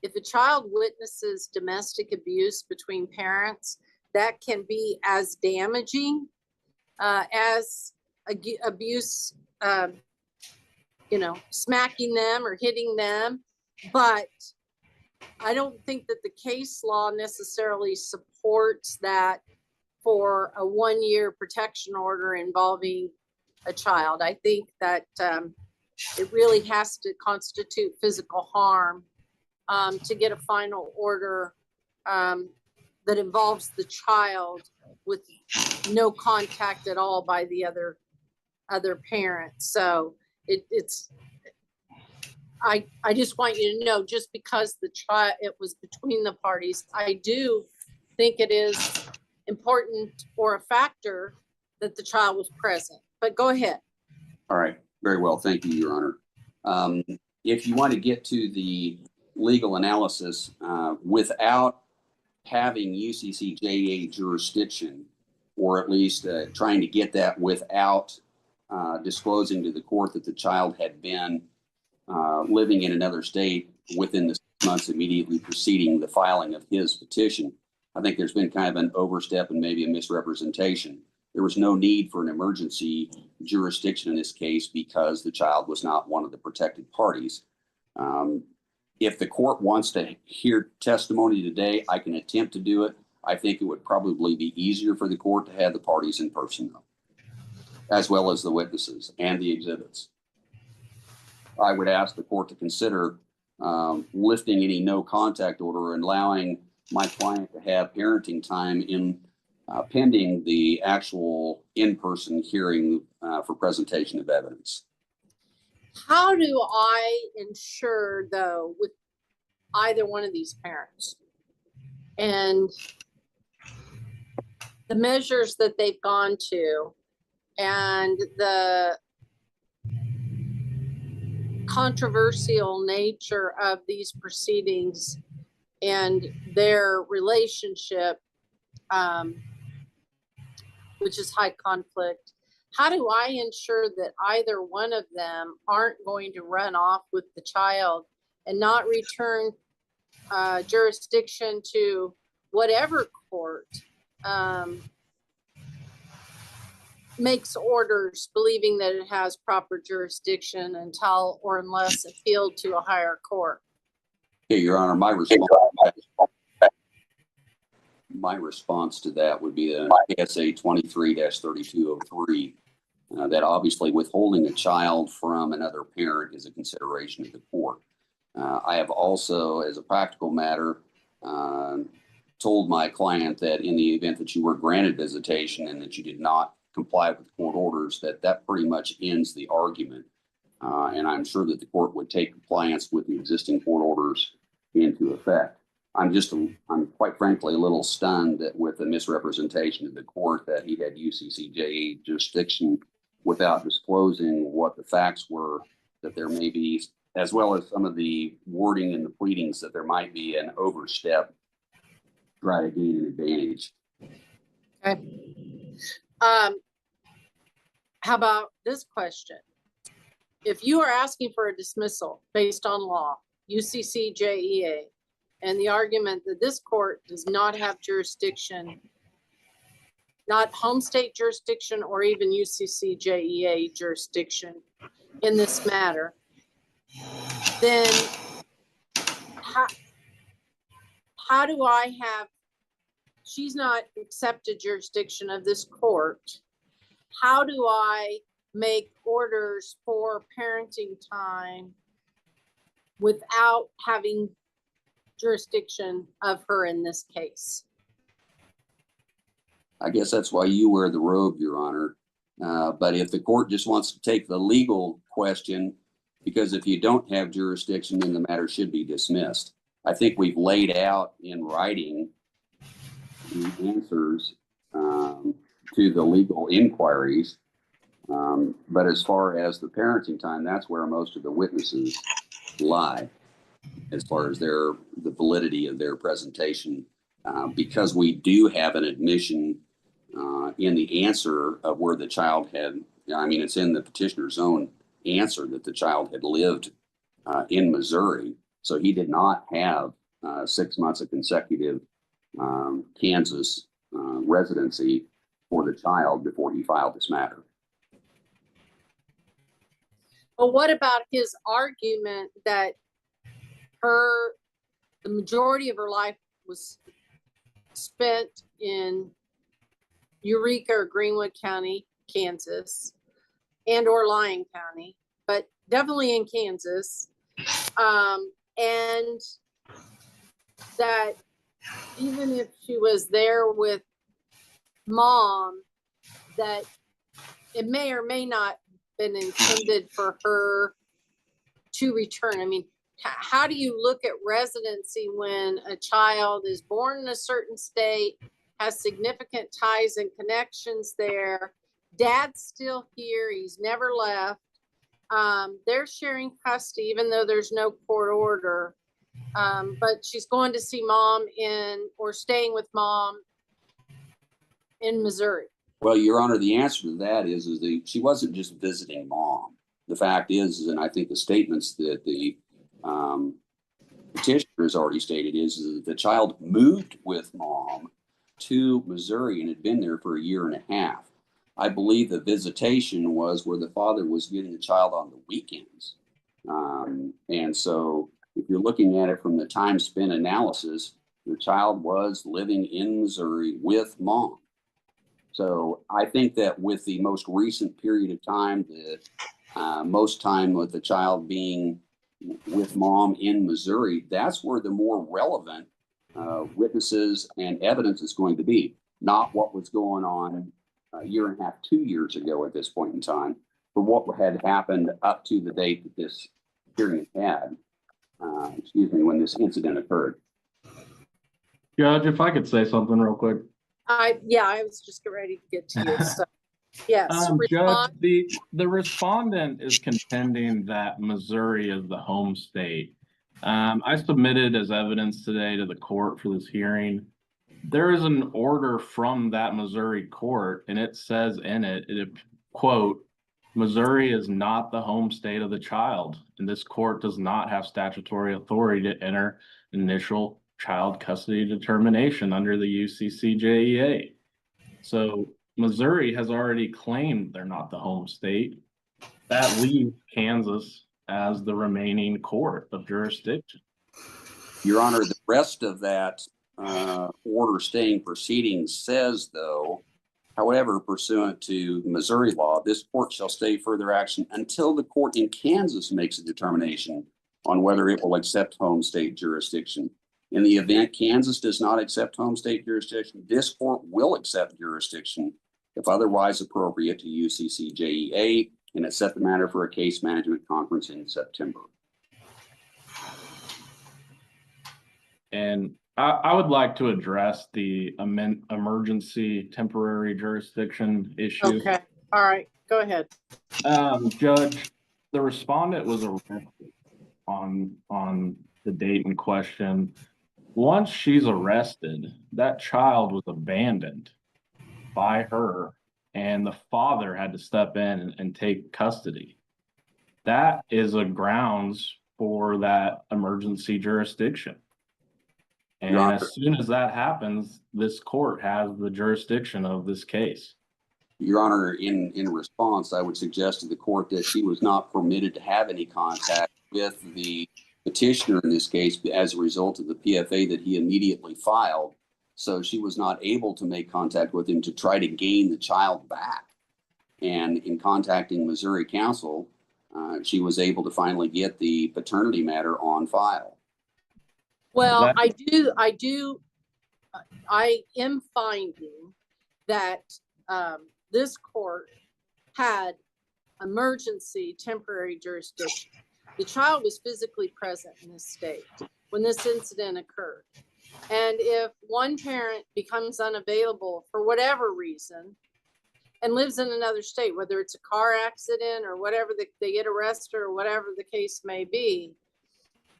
if a child witnesses domestic abuse between parents, that can be as damaging as abuse, smacking them or hitting them. But I don't think that the case law necessarily supports that for a 1-year protection order involving a child. I think that it really has to constitute physical harm to get a final order that involves the child with no contact at all by the other parent. So I just want you to know, just because it was between the parties, I do think it is important or a factor that the child was present. But go ahead. all right, very well, thank you, Your Honor. If you want to get to the legal analysis without having UCCJA jurisdiction, or at least trying to get that without disclosing to the court that the child had been living in another state within the 6 months immediately preceding the filing of his petition, I think there's been kind of an overstep and maybe a misrepresentation. There was no need for an emergency jurisdiction in this case because the child was not one of the protected parties. if the court wants to hear testimony today, I can attempt to do it. I think it would probably be easier for the court to have the parties in person, though, as well as the witnesses and the exhibits. I would ask the court to consider lifting any no contact order and allowing my client to have parenting time in pending the actual in-person hearing for presentation of evidence. How do I ensure, though, with either one of these parents and the measures that they've gone to and the controversial nature of these proceedings and their relationship, which is high conflict, how do I ensure that either one of them aren't going to run off with the child and not return jurisdiction to whatever court makes orders believing that it has proper jurisdiction until or unless appealed to a higher court? Okay, Your Honor, my response to that would be KSA 23-3203, that obviously withholding a child from another parent is a consideration of the court. I have also, as a practical matter, told my client that in the event that you were granted visitation and that you did not comply with the court orders, that pretty much ends the argument. And I'm sure that the court would take compliance with the existing court orders into effect. I'm quite frankly a little stunned that with the misrepresentation of the court that he had UCCJE jurisdiction without disclosing what the facts were, that there may be, as well as some of the wording in the pleadings, that there might be an overstep, try to gain an advantage. Okay. How about this question? If you are asking for a dismissal based on law, UCCJEA, and the argument that this court does not have jurisdiction, not home state jurisdiction or even UCCJEA jurisdiction in this matter, then how do I have, she's not accepted jurisdiction of this court. How do I make orders for parenting time without having jurisdiction of her in this case? I guess that's why you wear the robe, Your Honor. But if the court just wants to take the legal question, because if you don't have jurisdiction, then the matter should be dismissed. I think we've laid out in writing the answers to the legal inquiries. But as far as the parenting time, that's where most of the witnesses lie, as far as the validity of their presentation, because we do have an admission in the answer of where the child had, I mean, it's in the petitioner's own answer that the child had lived in Missouri. So he did not have 6 months of consecutive Kansas residency for the child before he filed this matter. But what about his argument that the majority of her life was spent in Eureka or Greenwood County, Kansas, and or Lyon County, but definitely in Kansas, and that even if she was there with mom, that it may or may not been intended for her to return? I mean, how do you look at residency when a child is born in a certain state, has significant ties and connections there, dad's still here, he's never left, they're sharing custody even though there's no court order, but she's going to see mom or staying with mom in Missouri? Well, Your Honor, the answer to that is that she wasn't just visiting mom. The fact is, and I think the statements that the petitioner has already stated, is that the child moved with mom to Missouri and had been there for 1.5 years. I believe the visitation was where the father was getting the child on the weekends. And so if you're looking at it from the time spent analysis, the child was living in Missouri with mom. So I think that with the most recent period of time, the most time with the child being with mom in Missouri, that's where the more relevant witnesses and evidence is going to be, not what was going on a year and a half, 2 years ago at this point in time, but what had happened up to the date that this hearing had, when this incident occurred. Judge, if I could say something real quick. I was just getting ready to get to you. So, yes. Judge, the respondent is contending that Missouri is the home state. I submitted as evidence today to the court for this hearing. There is an order from that Missouri court, and it says in it, quote, Missouri is not the home state of the child, and this court does not have statutory authority to enter initial child custody determination under the UCCJEA. So Missouri has already claimed they're not the home state. That leaves Kansas as the remaining court of jurisdiction. Your Honor, the rest of that order staying proceedings says, though, however, pursuant to Missouri law, this court shall stay further action until the court in Kansas makes a determination on whether it will accept home state jurisdiction. In the event Kansas does not accept home state jurisdiction, this court will accept jurisdiction if otherwise appropriate to UCCJEA, and it set the matter for a case management conference in September. And I would like to address the emergency temporary jurisdiction issue. Okay. All right. Go ahead. Judge, the respondent was arrested on the date in question. Once she's arrested, that child was abandoned by her, and the father had to step in and take custody. That is a grounds for that emergency jurisdiction. And as soon as that happens, this court has the jurisdiction of this case. Your Honor, in response, I would suggest to the court that she was not permitted to have any contact with the petitioner in this case as a result of the PFA that he immediately filed. So she was not able to make contact with him to try to gain the child back. And in contacting Missouri Council, she was able to finally get the paternity matter on file. Well, I am finding that this court had emergency temporary jurisdiction. The child was physically present in this state when this incident occurred. And if one parent becomes unavailable for whatever reason and lives in another state, whether it's a car accident or whatever, they get arrested or whatever the case may be,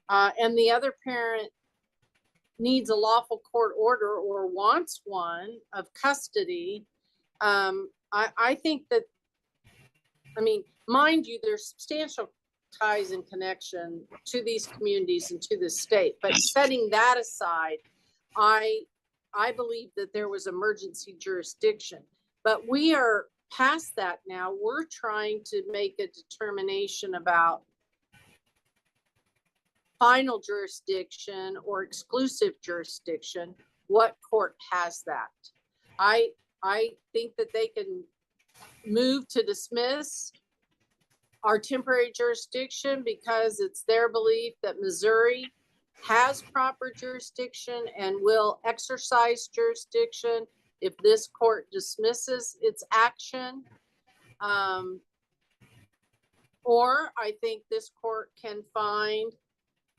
and the other parent needs a lawful court order or wants one of custody, I think that, mind you, there's substantial ties and connection to these communities and to the state. But setting that aside, I believe that there was emergency jurisdiction. But we are past that now. We're trying to make a determination about final jurisdiction or exclusive jurisdiction. What court has that? I think that they can move to dismiss our temporary jurisdiction because it's their belief that Missouri has proper jurisdiction and will exercise jurisdiction if this court dismisses its action. Or I think this court can find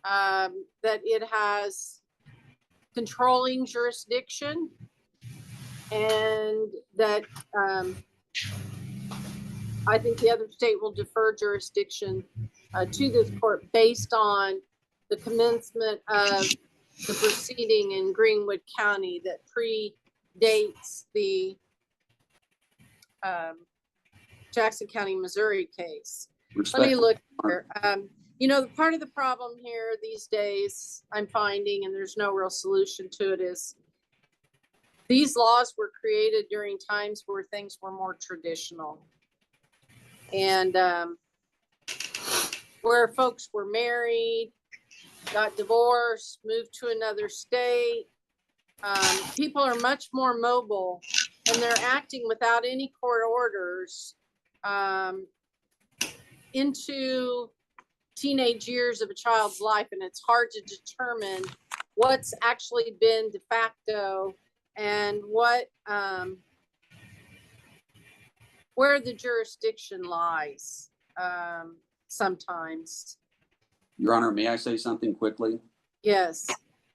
that it has controlling jurisdiction and that I think the other state will defer jurisdiction to this court based on the commencement of the proceeding in Greenwood County that predates the Jackson County, Missouri case. Let me look here. Part of the problem here these days I'm finding, and there's no real solution to it, is these laws were created during times where things were more traditional. And where folks were married got divorced, moved to another state. People are much more mobile and they're acting without any court orders into teenage years of a child's life. And it's hard to determine what's actually been de facto and what, where the jurisdiction lies sometimes. Your Honor, may I say something quickly? Yes.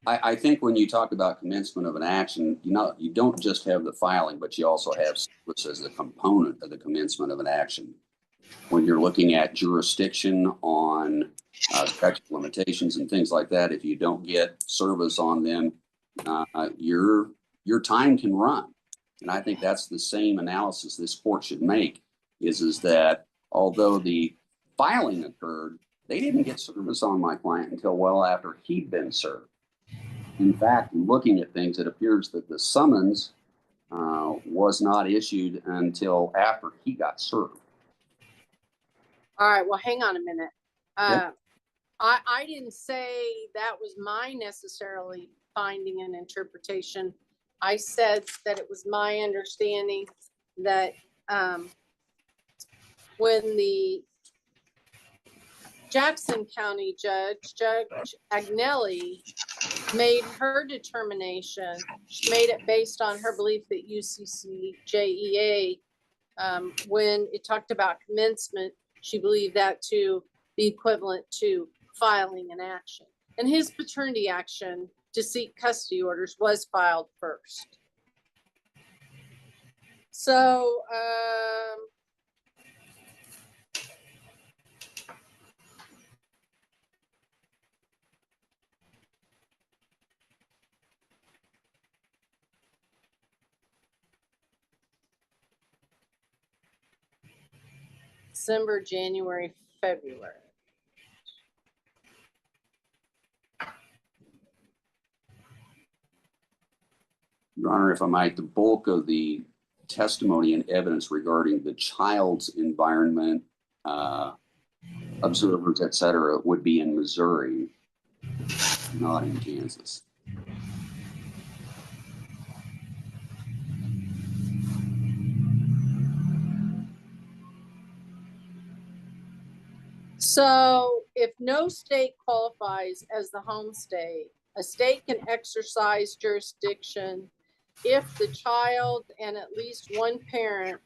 I think when you talk about commencement of an action, you don't just have the filing, but you also have service as a component of the commencement of an action. When you're looking at jurisdiction on statute of limitations and things like that, if you don't get service on them, your time can run. And I think that's the same analysis this court should make, is that although the filing occurred, they didn't get service on my client until well after he'd been served. In fact, in looking at things, it appears that the summons was not issued until after he got served. All right, well, hang on a minute. Okay. I didn't say that was my necessarily finding and interpretation. I said that it was my understanding that when the Jackson County Judge Agnelli, made her determination, she made it based on her belief that UCCJEA, when it talked about commencement, she believed that to be equivalent to filing an action. And his paternity action to seek custody orders was filed first. So, December, January, February. Your Honor, if I might, the bulk of the testimony and evidence regarding the child's environment, observers, et cetera, would be in Missouri, not in Kansas. So if no state qualifies as the home state, a state can exercise jurisdiction if the child and at least one parent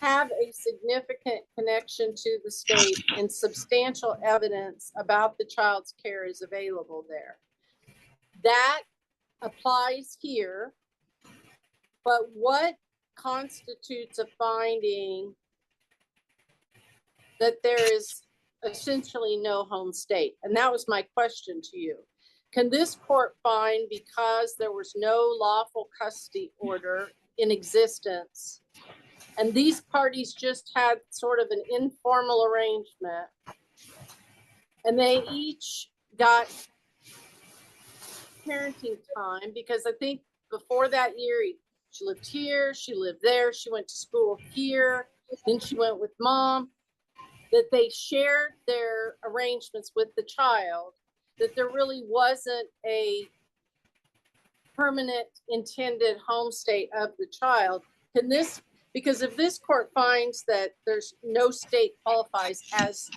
have a significant connection to the state and substantial evidence about the child's care is available there. That applies here, but what constitutes a finding that there is essentially no home state? And that was my question to you. Can this court find, because there was no lawful custody order in existence, and these parties just had sort of an informal arrangement, and they each got parenting time, because I think before that year, she lived here, she lived there, she went to school here, then she went with mom, that they shared their arrangements with the child, that there really wasn't a permanent intended home state of the child. Can this, because if this court finds that there's no state qualifies as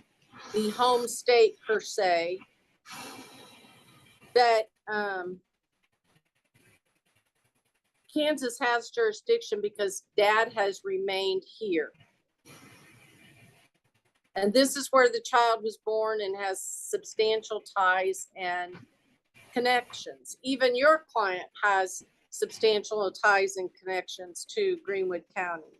the home state per se, that Kansas has jurisdiction because dad has remained here. And this is where the child was born and has substantial ties and connections. Even your client has substantial ties and connections to Greenwood County.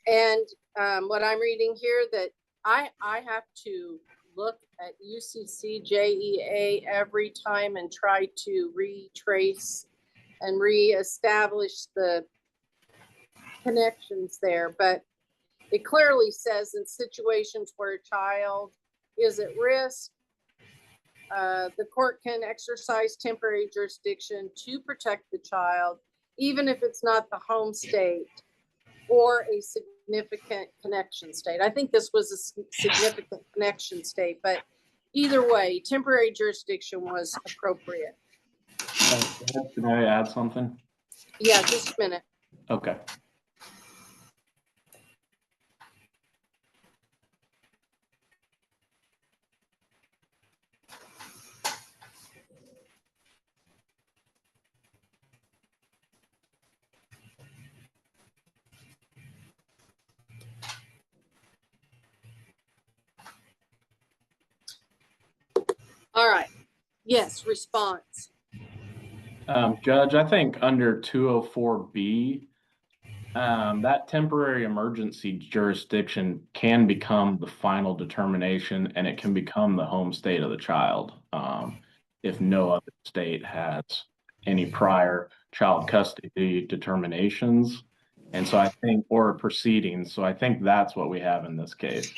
And what I'm reading here, that I have to look at UCCJEA every time and try to retrace and reestablish the connections there. But it clearly says in situations where a child is at risk, the court can exercise temporary jurisdiction to protect the child, even if it's not the home state or a significant connection state. I think this was a significant connection state, but either way, temporary jurisdiction was appropriate. Can I add something? Yeah, just a minute. Okay. All right. Yes, response. Judge, I think under 204B, that temporary emergency jurisdiction can become the final determination, and it can become the home state of the child, if no other state has any prior child custody determinations. And so I think, or proceedings. So I think that's what we have in this case.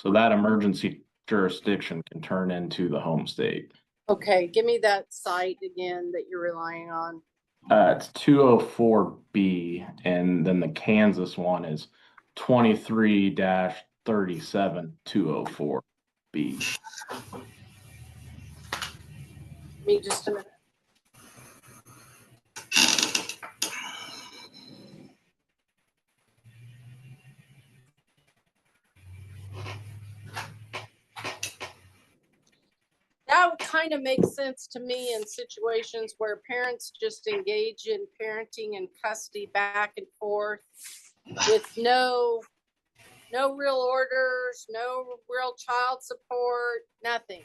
So that emergency jurisdiction can turn into the home state. Okay, give me that site again that you're relying on. It's 204B, and then the Kansas one is 23-37 204B. Give me just a minute. That would kind of make sense to me in situations where parents just engage in parenting and custody back and forth with no real orders, no real child support, nothing.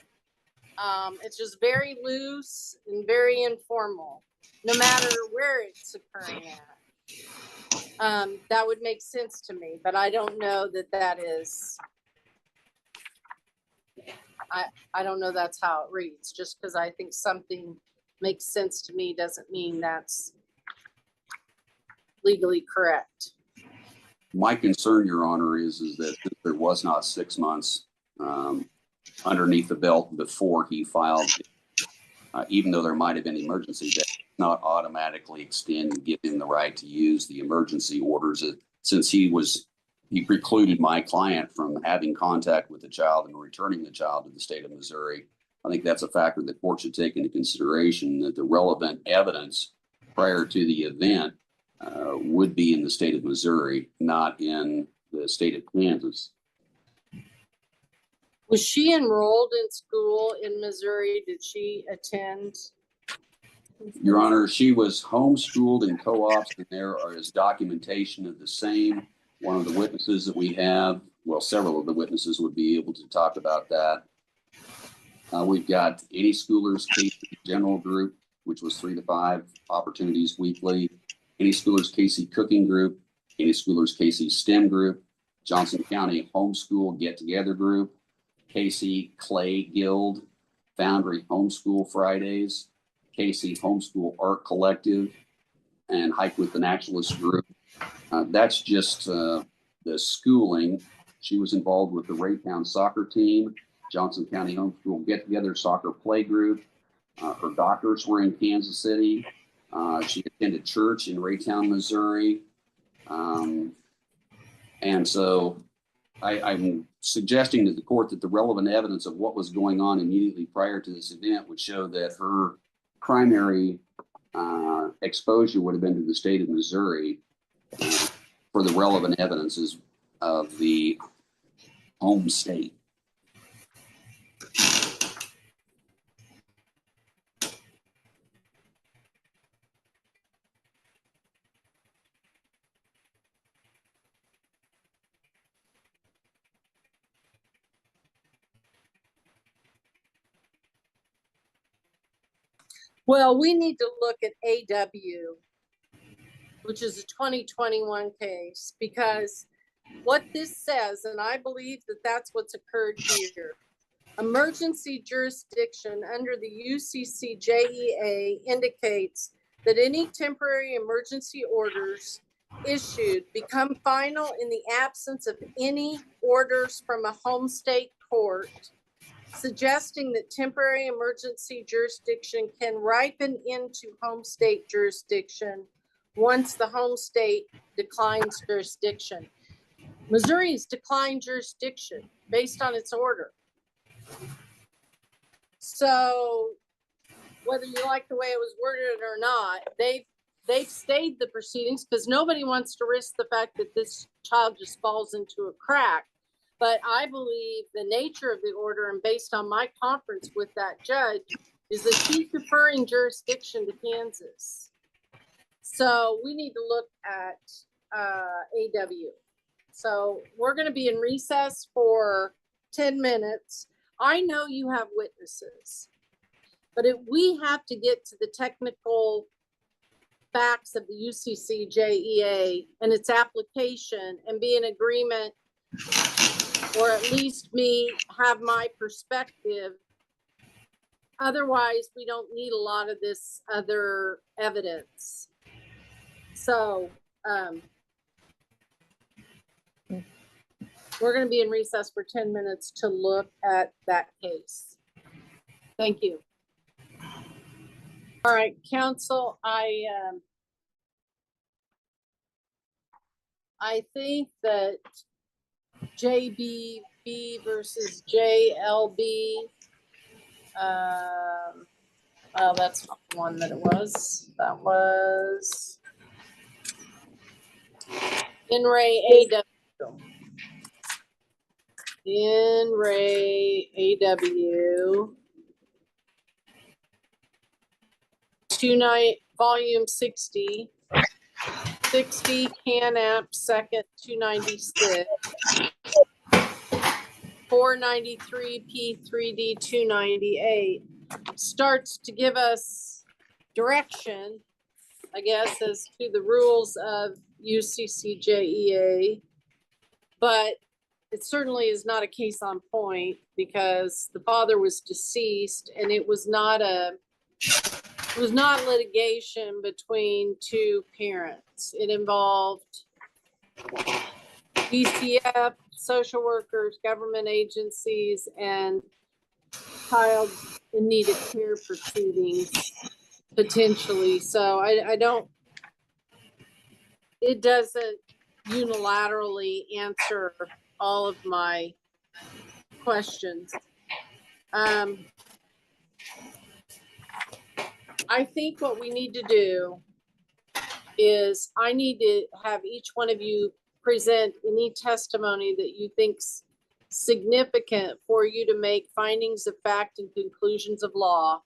It's just very loose and very informal, no matter where it's occurring at. That would make sense to me, but I don't know that that is. I don't know that's how it reads. Just because I think something makes sense to me doesn't mean that's legally correct. My concern, Your Honor, is that there was not 6 months underneath the belt before he filed, even though there might have been emergency, that not automatically extend and give him the right to use the emergency orders, since he precluded my client from having contact with the child and returning the child to the state of Missouri. I think that's a factor that court should take into consideration, that the relevant evidence prior to the event would be in the state of Missouri, not in the state of Kansas. Was she enrolled in school in Missouri? Did she attend? Your Honor, she was homeschooled in co-ops, and there is documentation of the same. One of the witnesses that we have, well, several of the witnesses would be able to talk about that. We've got Any Schoolers KC General Group, which was 3 to 5 opportunities weekly. Any Schoolers KC Cooking Group, Any Schoolers KC STEM Group, Johnson County Homeschool Get Together Group, KC Clay Guild, Foundry Homeschool Fridays, KC Homeschool Art Collective, and Hike with the Naturalist Group. That's just the schooling. She was involved with the Raytown soccer team, Johnson County Homeschool Get Together Soccer Play Group. Her doctors were in Kansas City. She attended church in Raytown, Missouri. And so I'm suggesting to the court that the relevant evidence of what was going on immediately prior to this event would show that her primary exposure would have been to the state of Missouri for the relevant evidences of the home state. Well, we need to look at AW, which is a 2021 case, because what this says, and I believe that that's what's occurred here, emergency jurisdiction under the UCC JEA indicates that any temporary emergency orders issued become final in the absence of any orders from a home state court suggesting that temporary emergency jurisdiction can ripen into home state jurisdiction once the home state declines jurisdiction. Missouri's declined jurisdiction based on its order. So whether you like the way it was worded or not, they've stayed the proceedings because nobody wants to risk the fact that this child just falls into a crack. But I believe the nature of the order, and based on my conference with that judge, is that she's deferring jurisdiction to Kansas. So we need to look at AW. So we're going to be in recess for 10 minutes. I know you have witnesses, but if we have to get to the technical facts of the UCCJEA and its application and be in agreement, or at least me have my perspective. Otherwise, we don't need a lot of this other evidence. So we're going to be in recess for 10 minutes to look at that case. Thank you. All right, counsel, I think that JBB versus JLB. Oh, that's not the one that it was. That was In Re AW. In Re AW. Volume 60. 60 Can-App, second 296. 493 P3D 298 starts to give us direction, I guess, as to the rules of UCCJEA, but it certainly is not a case on point because the father was deceased and it was not litigation between two parents. It involved DCF, social workers, government agencies, and child in need of care proceedings, potentially. So I don't, it doesn't unilaterally answer all of my questions. I think what we need to do is I need to have each one of you present any testimony that you think's significant for you to make findings of fact and conclusions of law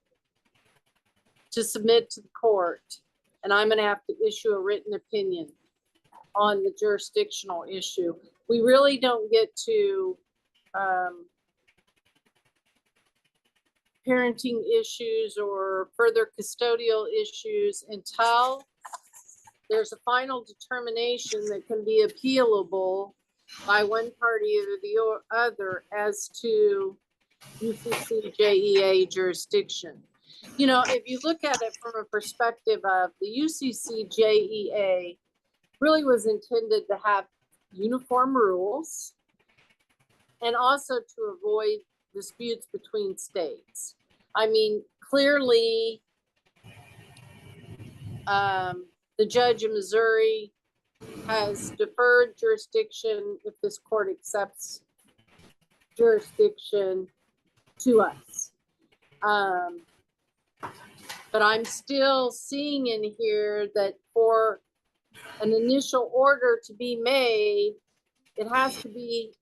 to submit to the court. And I'm going to have to issue a written opinion on the jurisdictional issue. We really don't get to parenting issues or further custodial issues until there's a final determination that can be appealable by one party or the other as to UCCJEA jurisdiction. You know, if you look at it from a perspective of the UCCJEA really was intended to have uniform rules and also to avoid disputes between states. I mean, clearly, the judge in Missouri has deferred jurisdiction if this court accepts jurisdiction to us. But I'm still seeing in here that for an initial order to be made, it has to be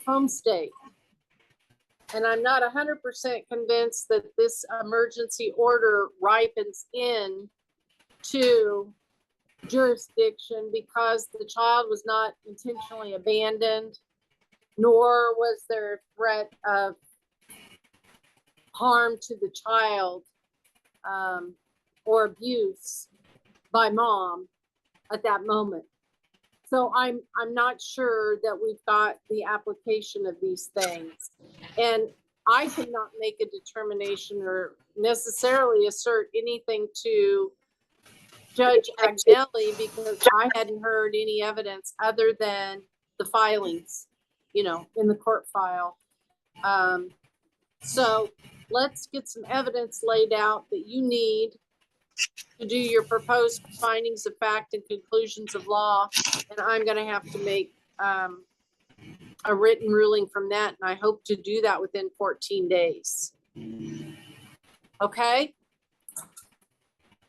home state. And I'm not 100% convinced that this emergency order ripens in to jurisdiction because the child was not intentionally abandoned, nor was there a threat of harm to the child or abuse by mom at that moment. So I'm not sure that we've got the application of these things. And I could not make a determination or necessarily assert anything to Judge Agnelli because I hadn't heard any evidence other than the filings, you know, in the court file. So let's get some evidence laid out that you need to do your proposed findings of fact and conclusions of law. And I'm gonna have to make a written ruling from that, and I hope to do that within 14 days. Okay?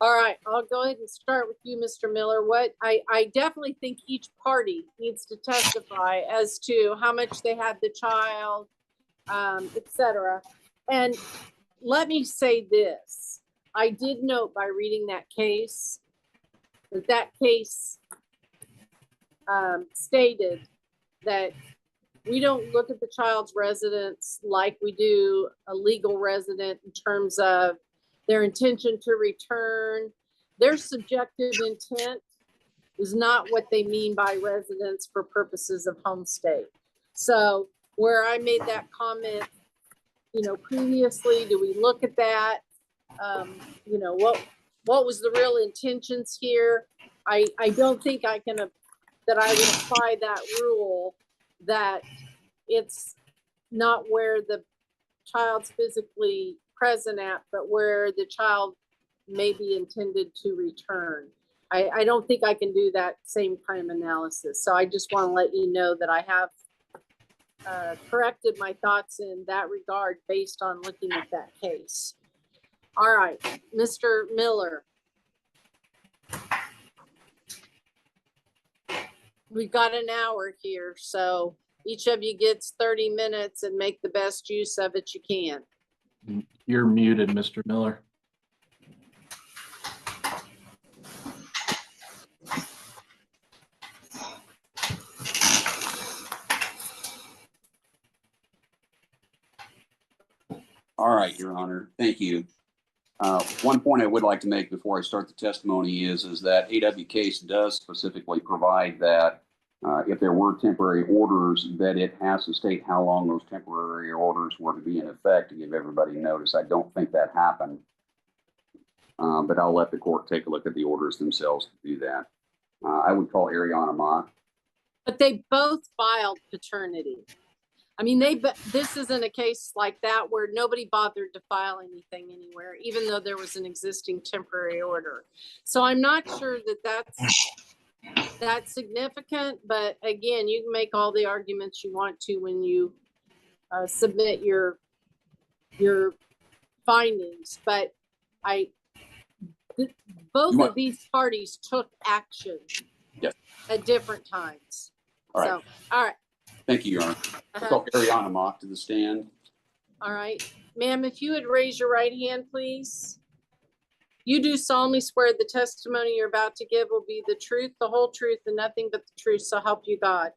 All right, I'll go ahead and start with you, Mr. Miller. What I definitely think each party needs to testify as to how much they had the child, etc. And let me say this. I did note by reading that case that case stated that we don't look at the child's residence like we do a legal resident in terms of their intention to return. Their subjective intent is not what they mean by residence for purposes of home state. So where I made that comment, previously, do we look at that? What was the real intentions here? I don't think that I would apply that rule that it's not where the child's physically present at, but where the child may be intended to return. I don't think I can do that same kind of analysis. So I just want to let you know that I have corrected my thoughts in that regard based on looking at that case. All right, Mr. Miller. We've got an hour here, so each of you gets 30 minutes and make the best use of it you can. You're muted, Mr. Miller. All right, Your Honor. Thank you. One point I would like to make before I start the testimony is that AW case does specifically provide that if there were temporary orders, that it has to state how long those temporary orders were to be in effect to give everybody notice. I don't think that happened, but I'll let the court take a look at the orders themselves to do that. I would call Ariana Mock. But they both filed paternity. I mean, this isn't a case like that where nobody bothered to file anything anywhere, even though there was an existing temporary order. So I'm not sure that that's significant, but again, you can make all the arguments you want to when you submit your findings. But both of these parties took action at different times. All right. So, all right. Thank you, Your Honor. I'll call Ariana Mock to the stand. All right. Ma'am, if you would raise your right hand, please. You do solemnly swear the testimony you're about to give will be the truth, the whole truth, and nothing but the truth, so help you God.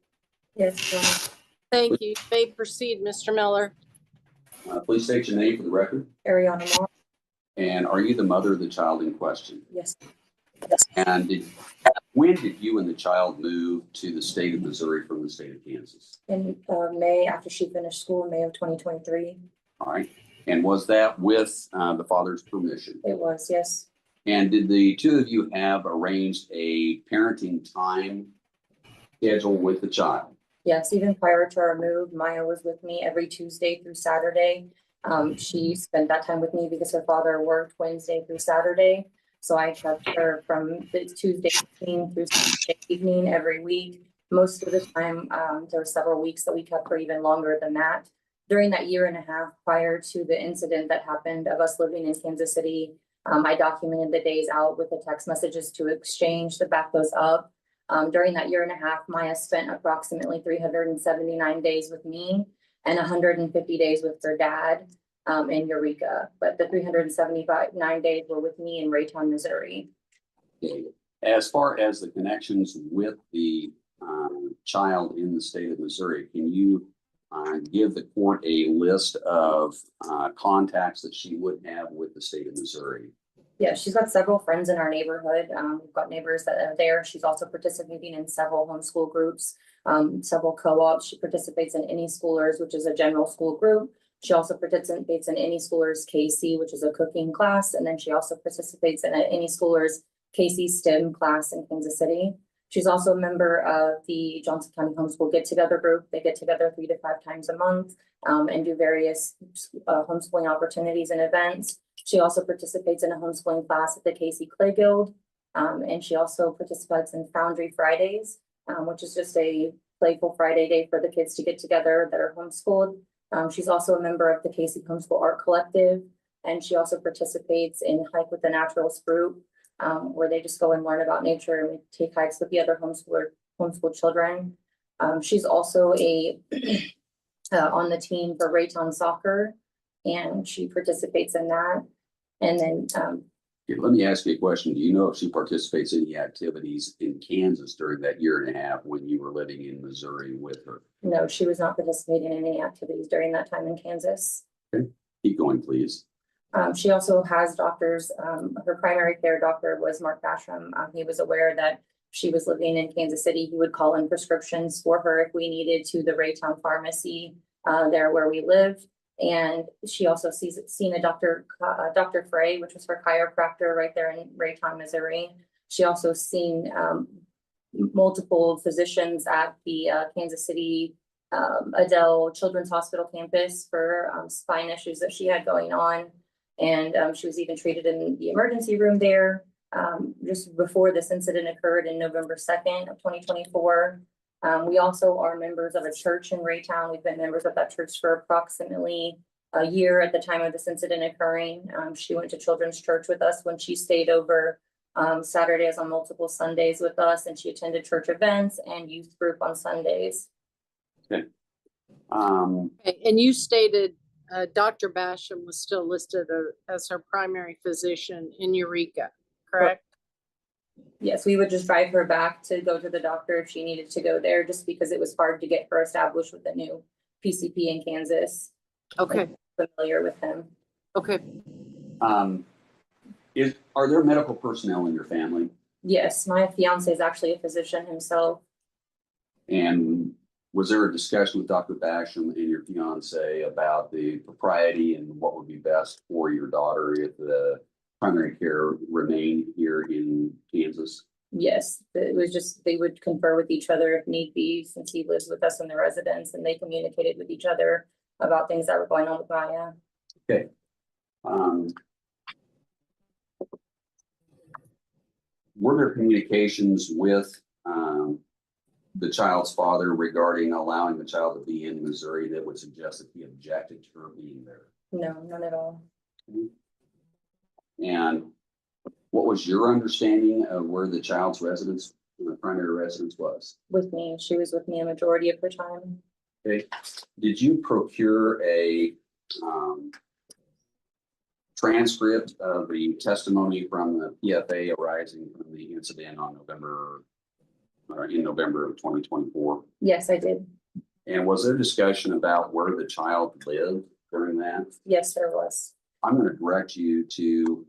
Yes, Your Honor. Thank you. You may proceed, Mr. Miller. Please state your name for the record. Ariana Mock. And are you the mother of the child in question? Yes. And when did you and the child move to the state of Missouri from the state of Kansas? In May, after she finished school in May of 2023. All right. And was that with the father's permission? It was, yes. And did the two of you have arranged a parenting time schedule with the child? Yes, even prior to our move, Maya was with me every Tuesday through Saturday. She spent that time with me because her father worked Wednesday through Saturday. So I kept her from the Tuesday evening through Saturday evening every week. Most of the time, there were several weeks that we kept her even longer than that. During that year and a half prior to the incident that happened of us living in Kansas City, I documented the days out with the text messages to exchange to back those up. During that year and a half, Maya spent approximately 379 days with me and 150 days with her dad in Eureka. But the 379 days were with me in Raytown, Missouri. As far as the connections with the child in the state of Missouri, can you give the court a list of contacts that she would have with the state of Missouri? Yeah, she's got several friends in our neighborhood. We've got neighbors that are there. She's also participating in several homeschool groups, several co-ops. She participates in Any Schoolers, which is a general school group. She also participates in Any Schoolers KC, which is a cooking class. And then she also participates in Any Schoolers KC STEM class in Kansas City. She's also a member of the Johnson County Homeschool Get Together group. They get together 3 to 5 times a month and do various homeschooling opportunities and events. She also participates in a homeschooling class at the Casey Clay Guild. And she also participates in Foundry Fridays, which is just a playful Friday day for the kids to get together that are homeschooled. She's also a member of the Casey Homeschool Art Collective, and she also participates in Hike with the Naturals group, where they just go and learn about nature and take hikes with the other homeschool children. She's also on the team for Raytown Soccer, and she participates in that. And then Okay, let me ask you a question. Do you know if she participates in any activities in Kansas during that year and a half when you were living in Missouri with her? no, she was not participating in any activities during that time in Kansas. Keep going, please. She also has doctors. Her primary care doctor was Mark Basham. He was aware that she was living in Kansas City. He would call in prescriptions for her if we needed to the Raytown pharmacy there where we lived. And she also seen a Dr. Frey, which was her chiropractor right there in Raytown, Missouri. She also seen multiple physicians at the Kansas City Adele Children's Hospital campus for spine issues that she had going on. And she was even treated in the emergency room there just before this incident occurred in November 2nd of 2024. We also are members of a church in Raytown. We've been members of that church for approximately a year at the time of this incident occurring. She went to children's church with us when she stayed over Saturdays on multiple Sundays with us, and she attended church events and youth group on Sundays. Okay. Okay, and you stated Dr. Basham was still listed as her primary physician in Eureka, correct? Yes, we would just drive her back to go to the doctor if she needed to go there, just because it was hard to get her established with the new PCP in Kansas. Okay, Familiar with him. okay. Are there medical personnel in your family? Yes, my fiance is actually a physician himself. And was there a discussion with Dr. Basham and your fiance about the propriety and what would be best for your daughter if the primary care remained here in Kansas? Yes, it was just, they would confer with each other if need be, since he lives with us in the residence, and they communicated with each other about things that were going on with Maya. Okay. Were there communications with the child's father regarding allowing the child to be in Missouri that would suggest that he objected to her being there? No, none at all. And what was your understanding of where the child's residence, the primary residence was? With me, she was with me a majority of her time. Okay. Did you procure a transcript of the testimony from the PFA arising from the incident on in November of 2024? Yes, I did. And was there discussion about where the child lived during that? Yes, there was. I'm going to direct you to,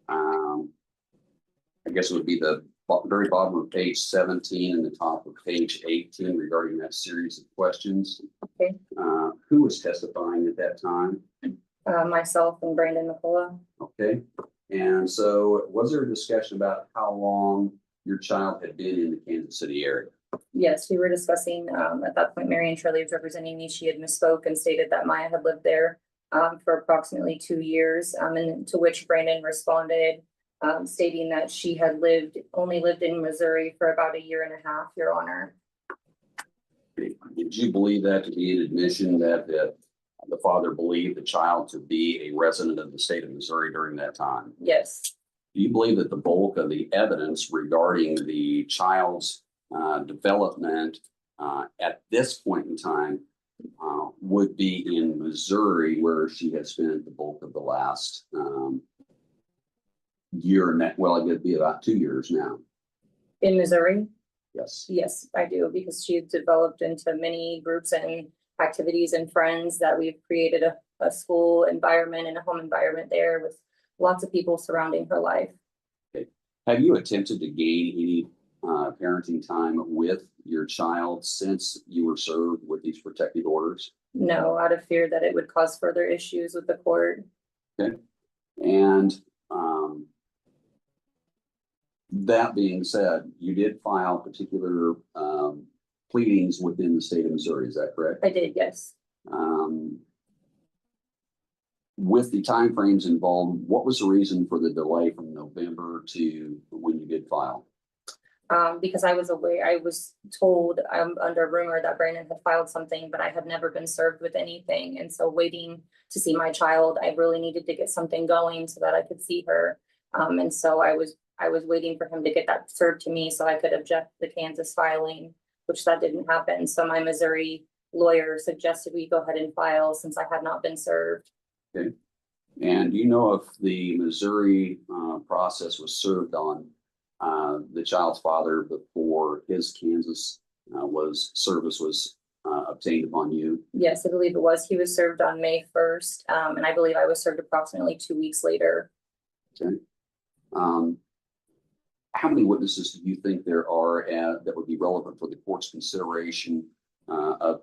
I guess it would be the very bottom of page 17 and the top of page 18 regarding that series of questions. Okay. Who was testifying at that time? Myself and Brandon McCullough. Okay. And so was there a discussion about how long your child had been in the Kansas City area? Yes, we were discussing, at that point, Marion Shirley was representing me. She had misspoke and stated that Maya had lived there for approximately 2 years, and to which Brandon responded, stating that she had only lived in Missouri for about 1.5 years, Your Honor. Did you believe that to be an admission that the father believed the child to be a resident of the state of Missouri during that time? Yes. Do you believe that the bulk of the evidence regarding the child's development at this point in time would be in Missouri, where she had spent the bulk of the last year and that, well, it'd be about 2 years now? In Missouri? Yes. Yes, I do, because she developed into many groups and activities and friends that we've created a school environment and a home environment there with lots of people surrounding her life. Okay. Have you attempted to gain any parenting time with your child since you were served with these protective orders? No, out of fear that it would cause further issues with the court. Okay. And That being said, you did file particular pleadings within the state of Missouri, is that correct? I did, yes. With the timeframes involved, what was the reason for the delay from November to when you did file? Because I was aware, I was told, under rumor that Brandon had filed something, but I had never been served with anything. And so waiting to see my child, I really needed to get something going so that I could see her. And so I was waiting for him to get that served to me so I could object the Kansas filing, which that didn't happen. So my Missouri lawyer suggested we go ahead and file since I had not been served. Okay. And do you know if the Missouri process was served on the child's father before his Kansas service was obtained upon you? Yes, I believe it was. He was served on May 1st. And I believe I was served approximately 2 weeks later. Okay. How many witnesses do you think there are that would be relevant for the court's consideration of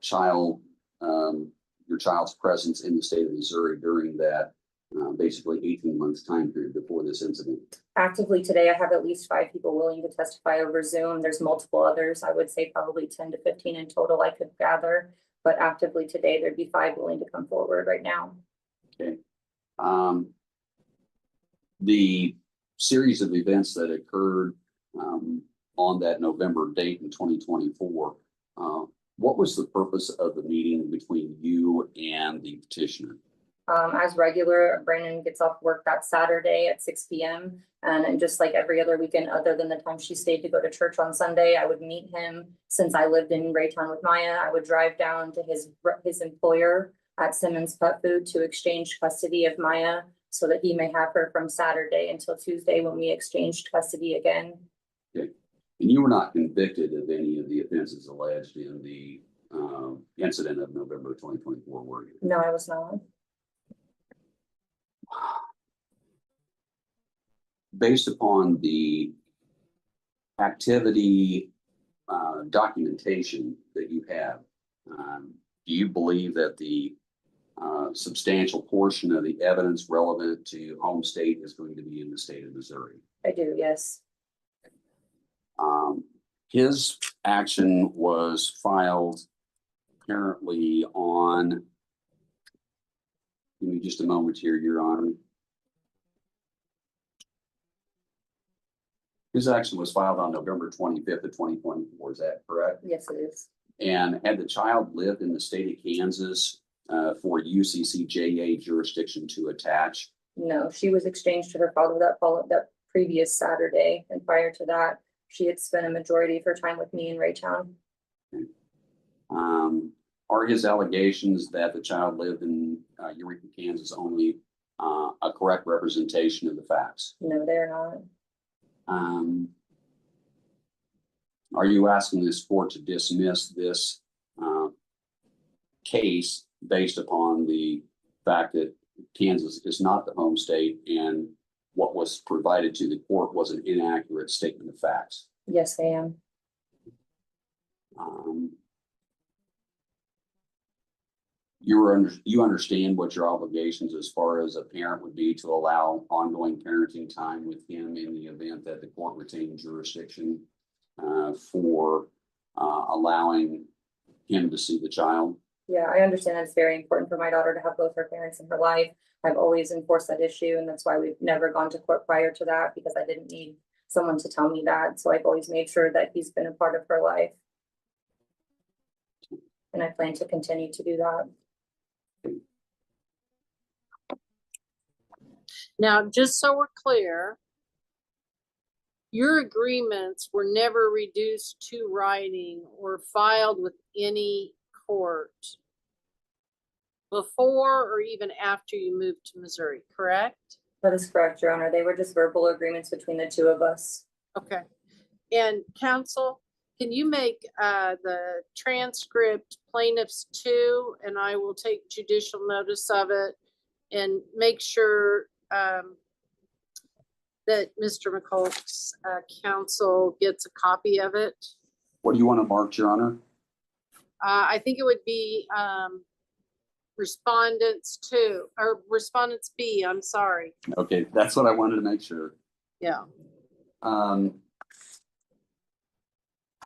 your child's presence in the state of Missouri during that basically 18 months time period before this incident? Actively today, I have at least 5 people willing to testify over Zoom. There's multiple others. I would say probably 10 to 15 in total I could gather. But actively today, there'd be 5 willing to come forward right now. Okay. The series of events that occurred on that November date in 2024, what was the purpose of the meeting between you and the petitioner? As regular, Brandon gets off work that Saturday at 6 p.m. And just like every other weekend, other than the time she stayed to go to church on Sunday, I would meet him. Since I lived in Raytown with Maya, I would drive down to his employer at Simmons Pet Food to exchange custody of Maya so that he may have her from Saturday until Tuesday when we exchanged custody again. Okay. And you were not convicted of any of the offenses alleged in the incident of November 2024, were you? No, I was not. Based upon the activity documentation that you have, do you believe that the substantial portion of the evidence relevant to home state is going to be in the state of Missouri? I do, yes. His action was filed apparently on, give me just a moment here, Your Honor. His action was filed on November 25th of 2024, is that correct? Yes, it is. And had the child lived in the state of Kansas for UCCJA jurisdiction to attach? No, she was exchanged to her father that previous Saturday. And prior to that, she had spent a majority of her time with me in Raytown. Are his allegations that the child lived in Eureka, Kansas only a correct representation of the facts? No, they're not. Are you asking this court to dismiss this case based upon the fact that Kansas is not the home state and what was provided to the court was an inaccurate statement of facts? Yes, I am. You understand what your obligations as far as a parent would be to allow ongoing parenting time with him in the event that the court retained jurisdiction for allowing him to see the child? Yeah, I understand that it's very important for my daughter to have both her parents in her life. I've always enforced that issue, and that's why we've never gone to court prior to that, because I didn't need someone to tell me that. So I've always made sure that he's been a part of her life. And I plan to continue to do that. Now, just so we're clear, your agreements were never reduced to writing or filed with any court before or even after you moved to Missouri, correct? That is correct, Your Honor. They were just verbal agreements between the two of us. Okay. And counsel, can you make the transcript plaintiffs too, and I will take judicial notice of it and make sure that Mr. McCullough's counsel gets a copy of it. What do you want to mark, Your Honor? I think it would be respondents too, or respondents B, I'm sorry. Okay, that's what I wanted to make sure. Yeah. Um,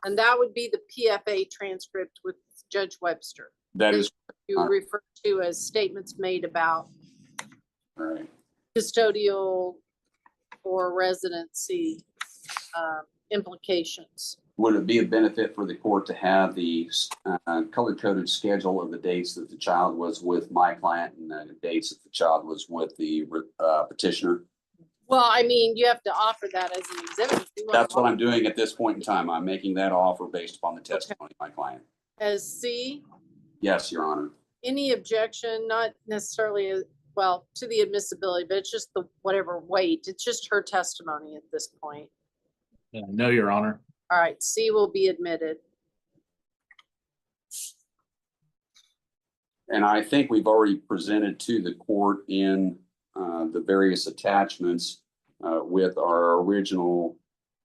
And that would be the PFA transcript with Judge Webster. that is, You refer to as statements made about all right. custodial or residency implications. Would it be a benefit for the court to have the color-coded schedule of the dates that the child was with my client and the dates that the child was with the petitioner? Well, I mean, you have to offer that as an exhibit. If you want That's to what I'm doing at this point in time. I'm making that offer based upon the testimony of my client. As C, Yes, Your Honor. any objection, not necessarily, well, to the admissibility, but it's just the whatever weight. It's just her testimony at this point. No, Your Honor. All right, C will be admitted. And I think we've already presented to the court in the various attachments with our original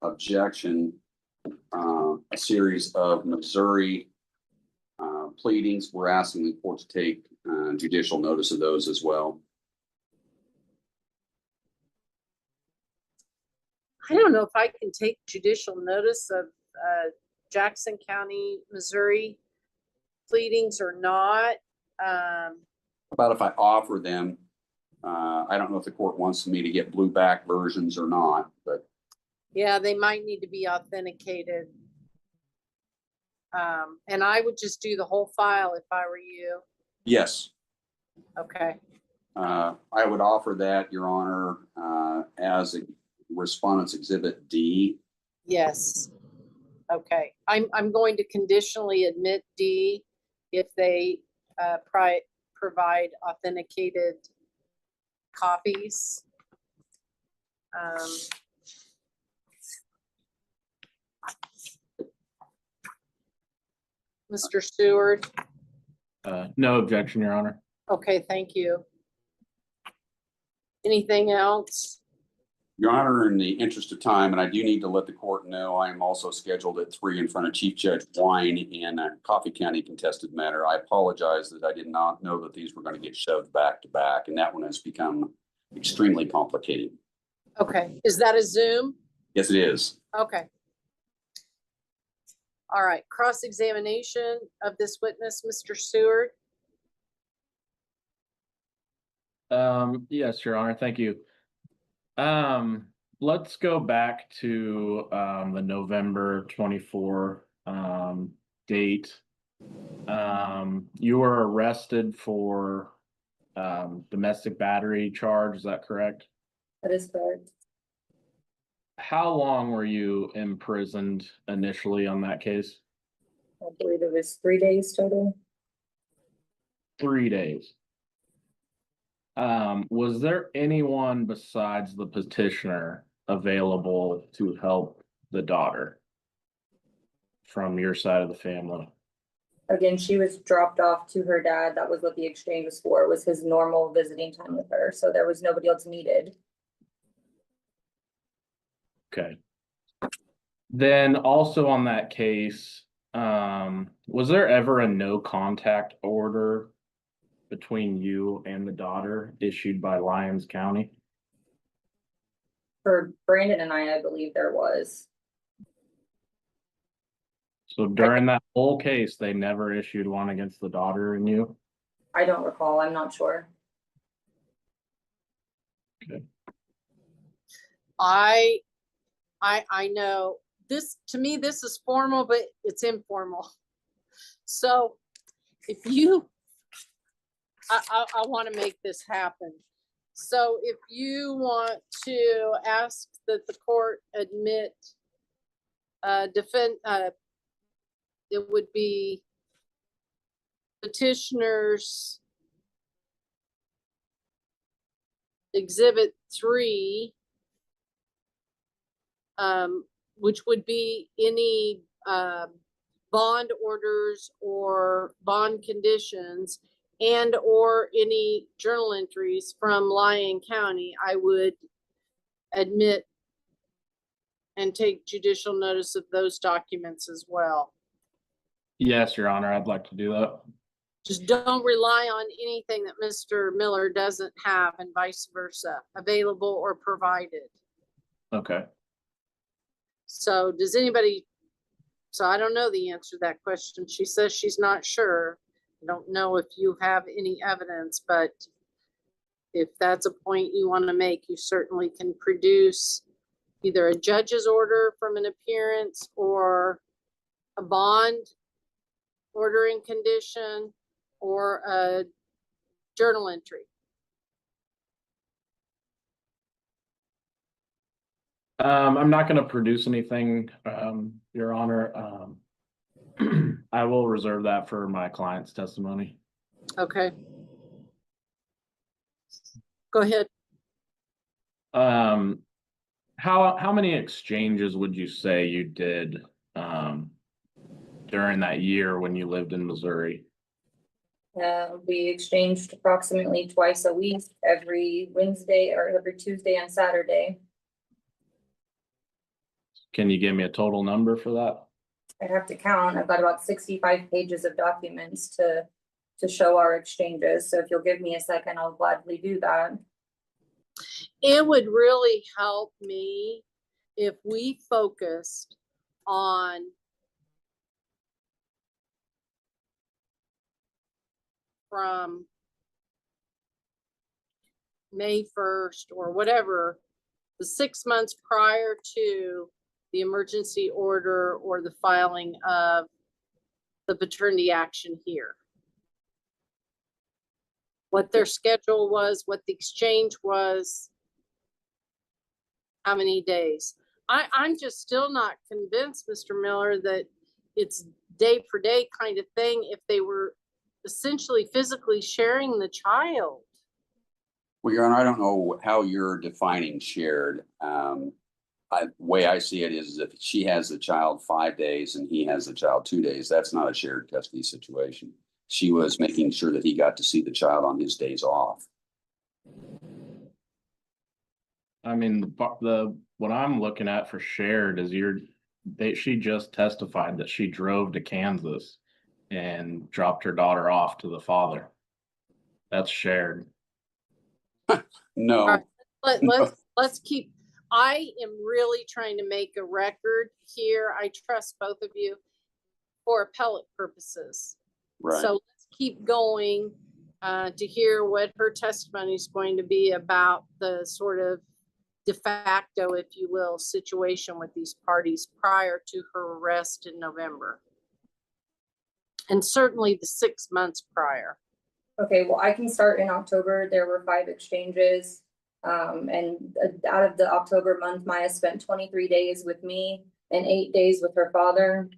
objection, a series of Missouri pleadings. We're asking the court to take judicial notice of those as well. I don't know if I can take judicial notice of Jackson County, Missouri pleadings or not. How about if I offer them? I don't know if the court wants me to get blue back versions or not, but Yeah, they might need to be authenticated. And I would just do the whole file if I were you. yes. Okay, I would offer that, Your Honor, as a Respondent's Exhibit D. yes. Okay, I'm going to conditionally admit D if they provide authenticated copies. Mr. Stewart, No objection, Your Honor. okay, thank you. Anything else? Your Honor, in the interest of time, and I do need to let the court know, I am also scheduled at 3 in front of Chief Judge Wine in a Coffee County contested matter. I apologize that I did not know that these were going to get shoved back to back, and that one has become extremely complicated. Okay, is that a Zoom? Yes, it is. Okay. All right, cross-examination of this witness, Mr. Stewart. Yes, Your Honor, thank you. Let's go back to the November 24 date. You were arrested for domestic battery charge, is that correct? That is correct. How long were you imprisoned initially on that case? I believe it was 3 days total. 3 days. Was there anyone besides the petitioner available to help the daughter from your side of the family? Again, she was dropped off to her dad. That was what the exchange was for, was his normal visiting time with her. So there was nobody else needed. Okay. Then also on that case, was there ever a no contact order between you and the daughter issued by Lyons County? For Brandon and I believe there was. So during that whole case, they never issued one against the daughter and you? I don't recall. I'm not sure. Okay. I know this, to me, this is formal, but it's informal. So if you, I want to make this happen. So if you want to ask that the court admit, it would be petitioners Exhibit 3, which would be any bond orders or bond conditions and or any journal entries from Lyon County, I would admit and take judicial notice of those documents as well. Yes, Your Honor, I'd like to do that. Just don't rely on anything that Mr. Miller doesn't have and vice versa, available or provided. Okay. So does anybody, so I don't know the answer to that question. She says she's not sure. I don't know if you have any evidence, but if that's a point you want to make, you certainly can produce either a judge's order from an appearance or a bond ordering condition or a journal entry. I'm not gonna produce anything, Your Honor. I will reserve that for my client's testimony. Okay. Go ahead. How many exchanges would you say you did, during that year when you lived in Missouri? We exchanged approximately twice a week, every Wednesday or every Tuesday and Saturday. Can you give me a total number for that? I have to count. I've got about 65 pages of documents to show our exchanges. So if you'll give me a second, I'll gladly do that. It would really help me if we focused on from May 1st or whatever, the 6 months prior to the emergency order or the filing of the paternity action here. What their schedule was, what the exchange was, how many days. I'm just still not convinced, Mr. Miller, that it's day per day kind of thing if they were essentially physically sharing the child. Well, Your Honor, I don't know how you're defining shared. Way I see it is if she has the child 5 days and he has the child 2 days, that's not a shared custody situation. She was making sure that he got to see the child on his days off. I mean, what I'm looking at for shared is she just testified that she drove to Kansas and dropped her daughter off to the father. That's shared. No. All right, let's keep, I am really trying to make a record here. I trust both of you for appellate purposes. Right. So let's keep going to hear what her testimony is going to be about the sort of de facto, if you will, situation with these parties prior to her arrest in November. And certainly the 6 months prior. Okay, well, I can start in October. There were 5 exchanges. And out of the October month, Maya spent 23 days with me and 8 days with her father.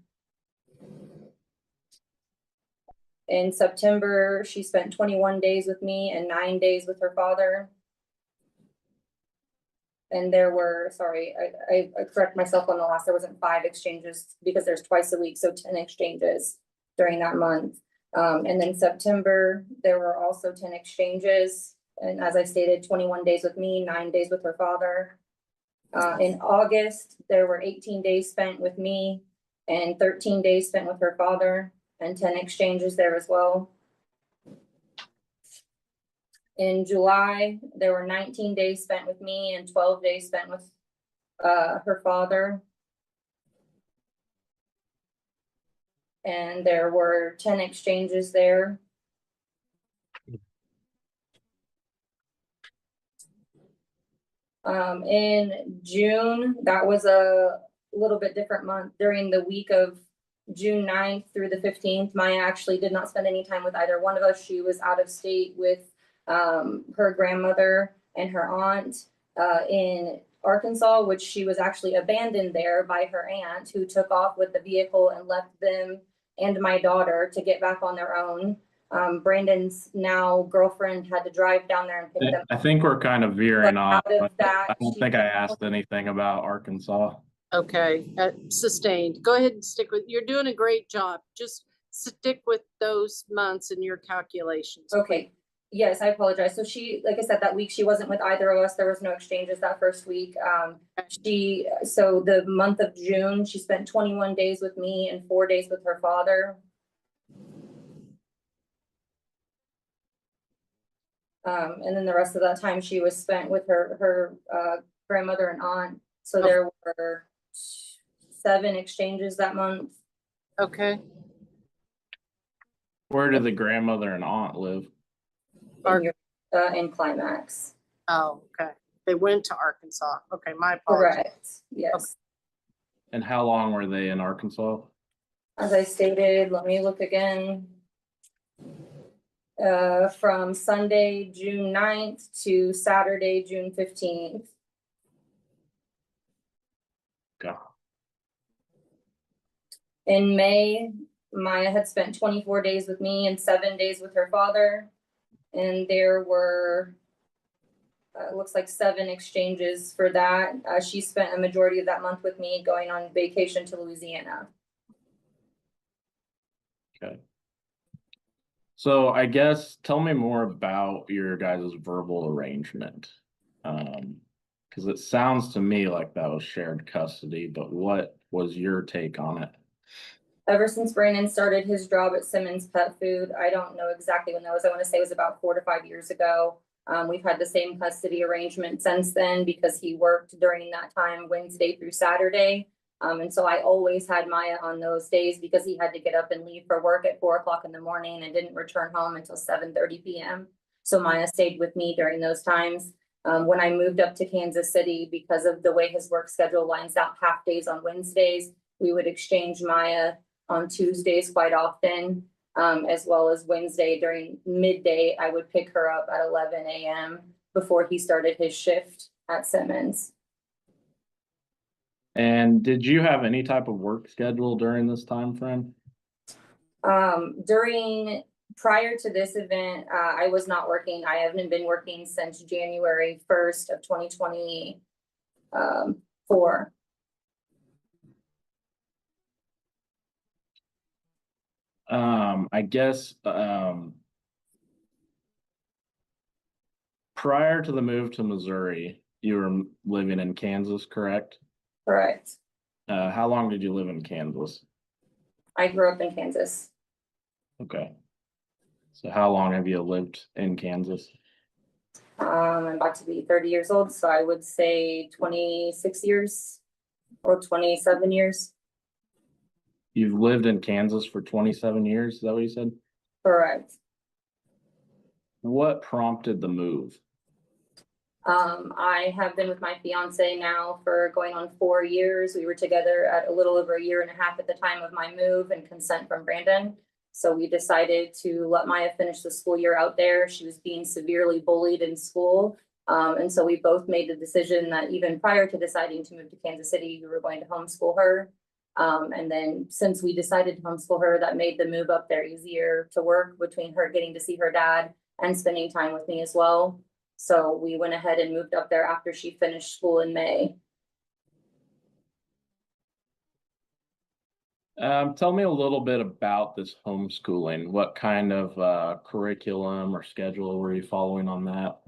In September, she spent 21 days with me and 9 days with her father. And there were, sorry, I correct myself on the last, there wasn't 5 exchanges because there's twice a week, so 10 exchanges during that month. And then September, there were also 10 exchanges. And as I stated, 21 days with me, 9 days with her father. In August, there were 18 days spent with me and 13 days spent with her father and 10 exchanges there as well. In July, there were 19 days spent with me and 12 days spent with her father. And there were 10 exchanges there. In June, that was a little bit different month. During the week of June 9th through the 15th, Maya actually did not spend any time with either one of us. She was out of state with her grandmother and her aunt in Arkansas, which she was actually abandoned there by her aunt, who took off with the vehicle and left them and my daughter to get back on their own. Brandon's now girlfriend had to drive down there and pick them up. I think we're kind of veering off. Out of that, I don't think I asked anything about Arkansas. Okay, sustained. Go ahead and stick with, you're doing a great job. Just stick with those months in your calculations. Okay, yes, I apologize. So she, like I said, that week she wasn't with either of us. There was no exchanges that first week. So the month of June, she spent 21 days with me and 4 days with her father. And then the rest of that time she was spent with her grandmother and aunt. So there were 7 exchanges that month. Okay. Where do the grandmother and aunt live? In Climax. Oh, okay. They went to Arkansas. Okay, my apologies. Correct, yes. And how long were they in Arkansas? As I stated, let me look again. From Sunday, June 9th to Saturday, June 15th. Okay. In May, Maya had spent 24 days with me and 7 days with her father. And there were, looks like 7 exchanges for that. She spent a majority of that month with me going on vacation to Louisiana. Okay. So I guess tell me more about your guys' verbal arrangement. Because it sounds to me like that was shared custody, but what was your take on it? Ever since Brandon started his job at Simmons Pet Food, I don't know exactly when that was. I want to say it was about 4 to 5 years ago. We've had the same custody arrangement since then because he worked during that time Wednesday through Saturday. And so I always had Maya on those days because he had to get up and leave for work at 4 o'clock in the morning and didn't return home until 7:30 p.m. So Maya stayed with me during those times. When I moved up to Kansas City, because of the way his work schedule lines out half days on Wednesdays, we would exchange Maya on Tuesdays quite often, as well as Wednesday during midday. I would pick her up at 11 a.m. before he started his shift at Simmons. And did you have any type of work schedule during this time frame? Prior to this event, I was not working. I haven't been working since January 1st of 2024. I guess prior to the move to Missouri, you were living in Kansas, correct? Correct. How long did you live in Kansas? I grew up in Kansas. Okay. So how long have you lived in Kansas? I'm about to be 30 years old, so I would say 26 years or 27 years. You've lived in Kansas for 27 years, is that what you said? Correct. What prompted the move? I have been with my fiance now for going on 4 years. We were together at a little over 1.5 years at the time of my move and consent from Brandon. So we decided to let Maya finish the school year out there. She was being severely bullied in school. And so we both made the decision that even prior to deciding to move to Kansas City, we were going to homeschool her. And then since we decided to homeschool her, that made the move up there easier to work between her getting to see her dad and spending time with me as well. So we went ahead and moved up there after she finished school in May. Tell me a little bit about this homeschooling. What kind of curriculum or schedule were you following on that?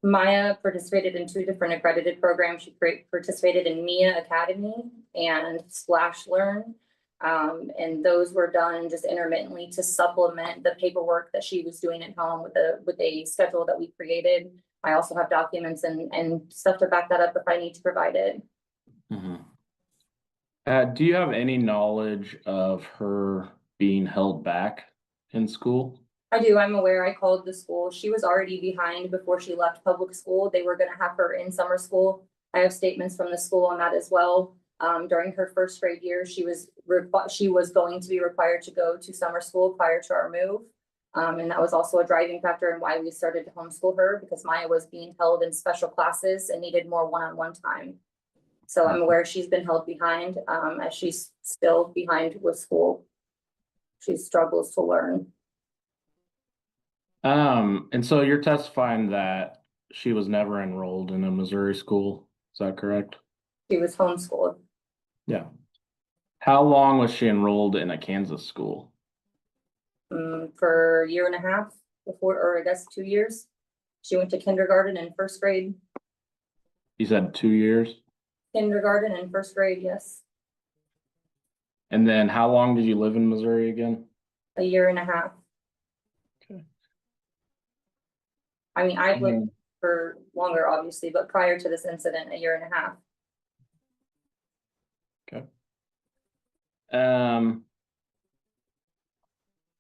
Maya participated in 2 different accredited programs. She participated in MIA Academy and Splash Learn. And those were done just intermittently to supplement the paperwork that she was doing at home with a schedule that we created. I also have documents and stuff to back that up if I need to provide it. Mm-hmm. Do you have any knowledge of her being held back in school? I do. I'm aware. I called the school. She was already behind before she left public school. They were going to have her in summer school. I have statements from the school on that as well. During her 1st grade year, she was going to be required to go to summer school prior to our move. And that was also a driving factor in why we started to homeschool her, because Maya was being held in special classes and needed more one-on-one time. So I'm aware she's been held behind, as she's still behind with school. She struggles to learn. And so you're testifying that she was never enrolled in a Missouri school, is that correct? She was homeschooled. Yeah. How long was she enrolled in a Kansas school? For 1.5 years before, or I guess 2 years. She went to kindergarten and 1st grade. You said 2 years? Kindergarten and 1st grade, yes. And then how long did you live in Missouri again? 1.5 years. Okay. I mean, I've lived for longer, obviously, but prior to this incident, 1.5 years. Okay.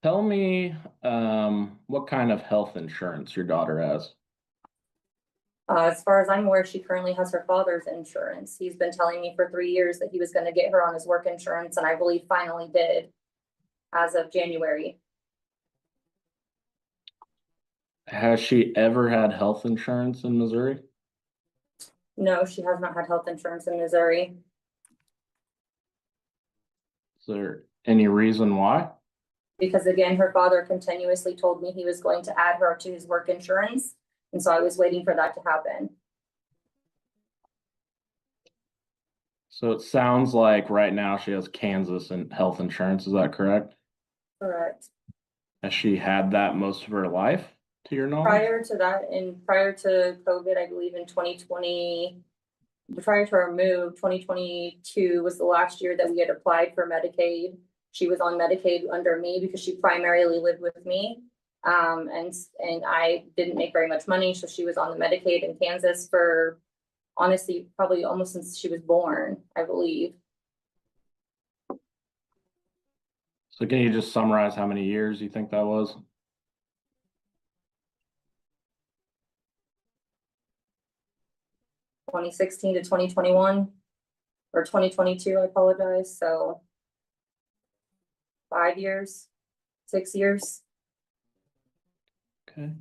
Tell me, what kind of health insurance your daughter has? As far as I'm aware, she currently has her father's insurance. He's been telling me for 3 years that he was gonna get her on his work insurance, and I believe finally did as of January. Has she ever had health insurance in Missouri? No, she has not had health insurance in Missouri. Is there any reason why? Because again, her father continuously told me he was going to add her to his work insurance. And so I was waiting for that to happen. So it sounds like right now she has Kansas and health insurance, is that correct? Correct. Has she had that most of her life, to your knowledge? Prior to that, and prior to COVID, I believe in 2020, prior to our move, 2022 was the last year that we had applied for Medicaid. She was on Medicaid under me because she primarily lived with me. And I didn't make very much money, so she was on the Medicaid in Kansas for honestly, probably almost since she was born, I believe. So can you just summarize how many years you think that was? 2016 to 2021 or 2022, I apologize. So 5 years, 6 years. Okay.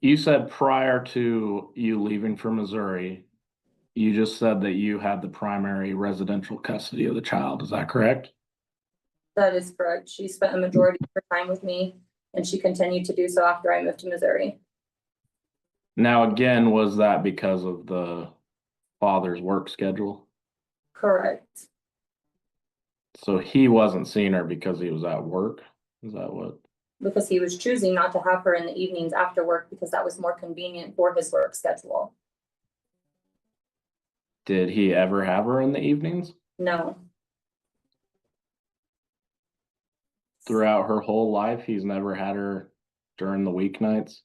You said prior to you leaving for Missouri, you just said that you had the primary residential custody of the child. Is that correct? That is correct. She spent a majority of her time with me, and she continued to do so after I moved to Missouri. Now, again, was that because of the father's work schedule? Correct. So he wasn't seeing her because he was at work? Is that what? Because he was choosing not to have her in the evenings after work because that was more convenient for his work schedule. Did he ever have her in the evenings? No. Throughout her whole life, he's never had her during the weeknights?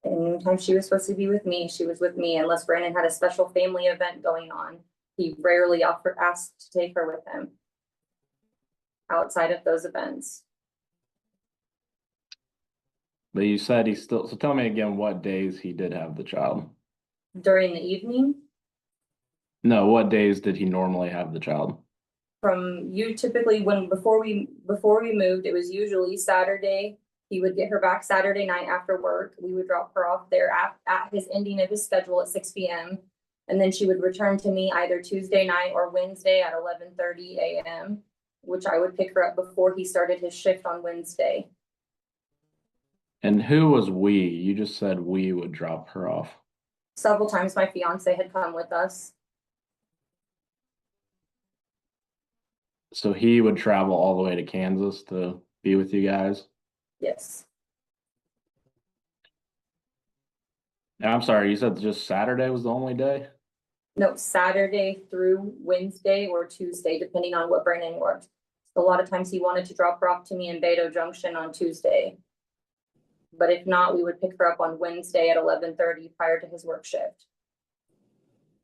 Anytime she was supposed to be with me, she was with me unless Brandon had a special family event going on. He rarely asked to take her with him outside of those events. But you said he still, so tell me again what days he did have the child. During the evening, No, what days did he normally have the child? from you typically before we moved, it was usually Saturday. He would get her back Saturday night after work. We would drop her off there at his ending of his schedule at 6 p.m. And then she would return to me either Tuesday night or Wednesday at 11:30 a.m., which I would pick her up before he started his shift on Wednesday. And who was we? You just said we would drop her off. Several times my fiance had come with us. So he would travel all the way to Kansas to be with you guys? Yes. And I'm sorry, you said just Saturday was the only day? No, Saturday through Wednesday or Tuesday, depending on what Brandon worked. A lot of times he wanted to drop her off to me in Beto Junction on Tuesday. But if not, we would pick her up on Wednesday at 11:30 prior to his work shift.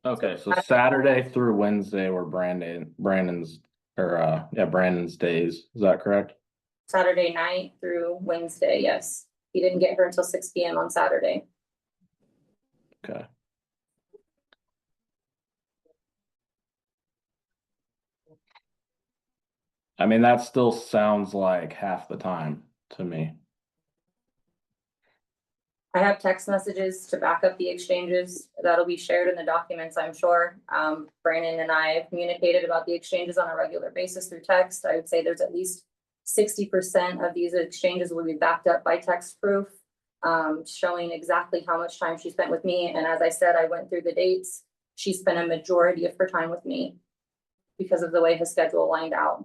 Okay, so Saturday through Wednesday were Brandon's days. Is that correct? Saturday night through Wednesday, yes. He didn't get her until 6 p.m. on Saturday. Okay. I mean, that still sounds like half the time to me. I have text messages to back up the exchanges. That'll be shared in the documents, I'm sure. Brandon and I have communicated about the exchanges on a regular basis through text. I would say there's at least 60% of these exchanges will be backed up by text proof, showing exactly how much time she spent with me. And as I said, I went through the dates. She spent a majority of her time with me because of the way his schedule lined out.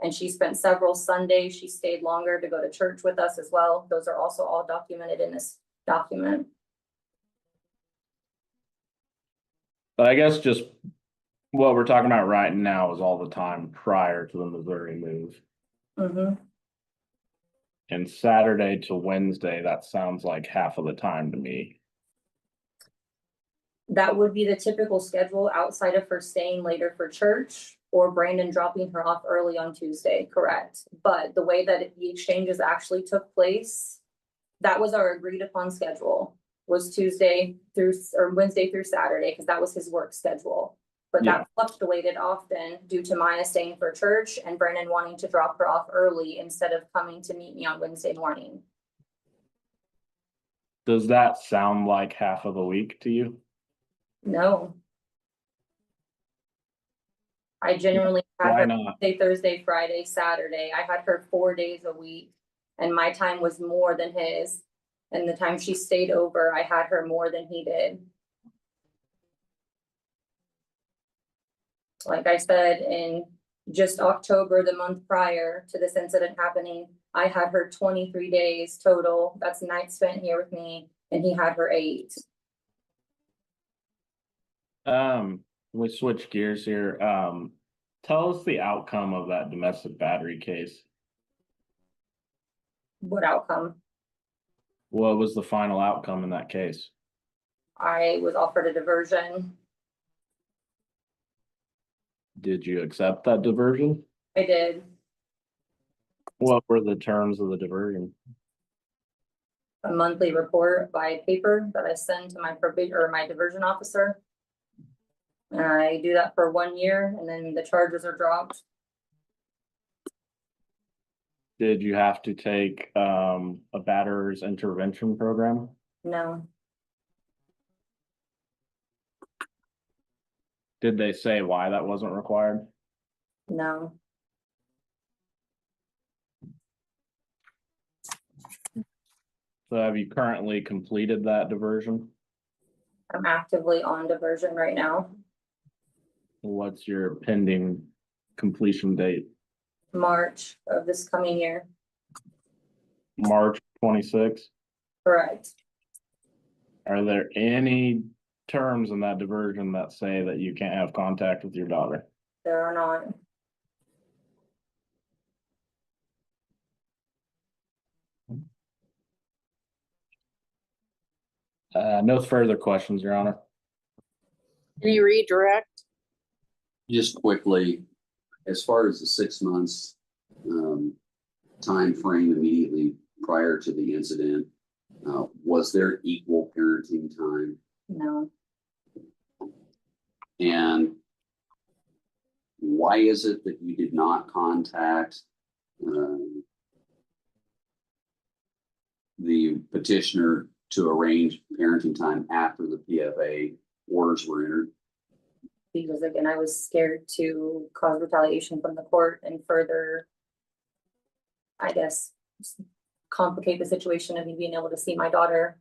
And she spent several Sundays. She stayed longer to go to church with us as well. Those are also all documented in this document. But I guess just what we're talking about right now is all the time prior to the Missouri move. Mm-hmm. And Saturday to Wednesday, that sounds like half of the time to me. That would be the typical schedule outside of her staying later for church or Brandon dropping her off early on Tuesday, correct? But the way that the exchanges actually took place, that was our agreed upon schedule, was Tuesday through, or Wednesday through Saturday, because that was his work schedule. But Yeah. that fluctuated often due to Maya staying for church and Brandon wanting to drop her off early instead of coming to meet me on Wednesday morning. Does that sound like half of the week to you? No. I genuinely had Why her not? Wednesday, Thursday, Friday, Saturday. I had her 4 days a week. And my time was more than his. And the time she stayed over, I had her more than he did. Like I said, in just October, the month prior to this incident happening, I had her 23 days total. That's nights spent here with me, and he had her 8. We switch gears here. Tell us the outcome of that domestic battery case. What outcome? What was the final outcome in that case? I was offered a diversion. Did you accept that diversion? I did. What were the terms of the diversion? A monthly report by paper that I send to my my diversion officer. And I do that for 1 year and then the charges are dropped. Did you have to take a batterer's intervention program? No, Did they say why that wasn't required? no. So have you currently completed that diversion? I'm actively on diversion right now. What's your pending completion date? March of this coming year. March 26th? Correct. Are there any terms in that diversion that say that you can't have contact with your daughter? There are not. No further questions, Your Honor. Any redirect? Just quickly, as far as the 6 months time frame immediately prior to the incident, was there equal parenting time? No. And why is it that you did not contact the petitioner to arrange parenting time after the PFA orders were entered? Because again, I was scared to cause retaliation from the court and further, I guess, complicate the situation of me being able to see my daughter.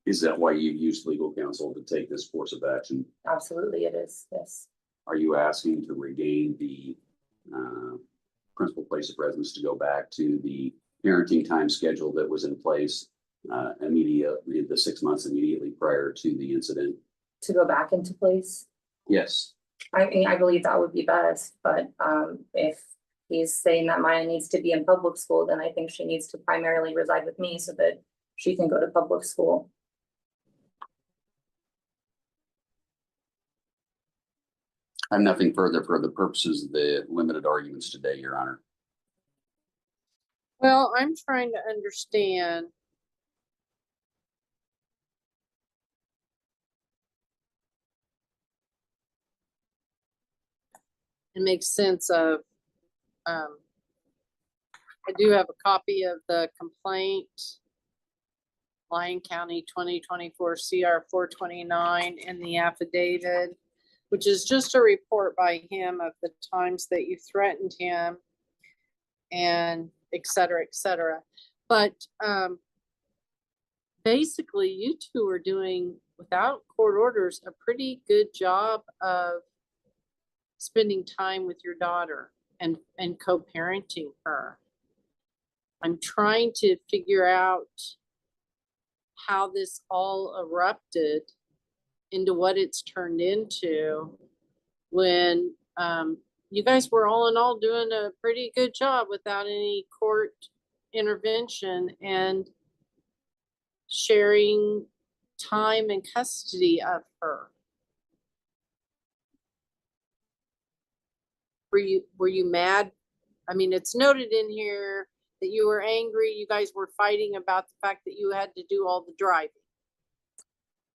Is that why you used legal counsel to take this course of action? Absolutely, it is, yes. Are you asking to regain the principal place of residence to go back to the parenting time schedule that was in place immediately, the 6 months immediately prior to the incident? To go back into place? Yes. I mean, I believe that would be best, but if he's saying that Maya needs to be in public school, then I think she needs to primarily reside with me so that she can go to public school. I have nothing further for the purposes of the limited arguments today, Your Honor. Well, I'm trying to understand. And make sense of, I do have a copy of the complaint. Lyon County 2024 CR 429 and the affidavit, which is just a report by him of the times that you threatened him and et cetera, et cetera. But basically you two are doing, without court orders, a pretty good job of spending time with your daughter and co-parenting her. I'm trying to figure out how this all erupted into what it's turned into when you guys were all in all doing a pretty good job without any court intervention and sharing time and custody of her. Were you mad? I mean, it's noted in here that you were angry. You guys were fighting about the fact that you had to do all the driving.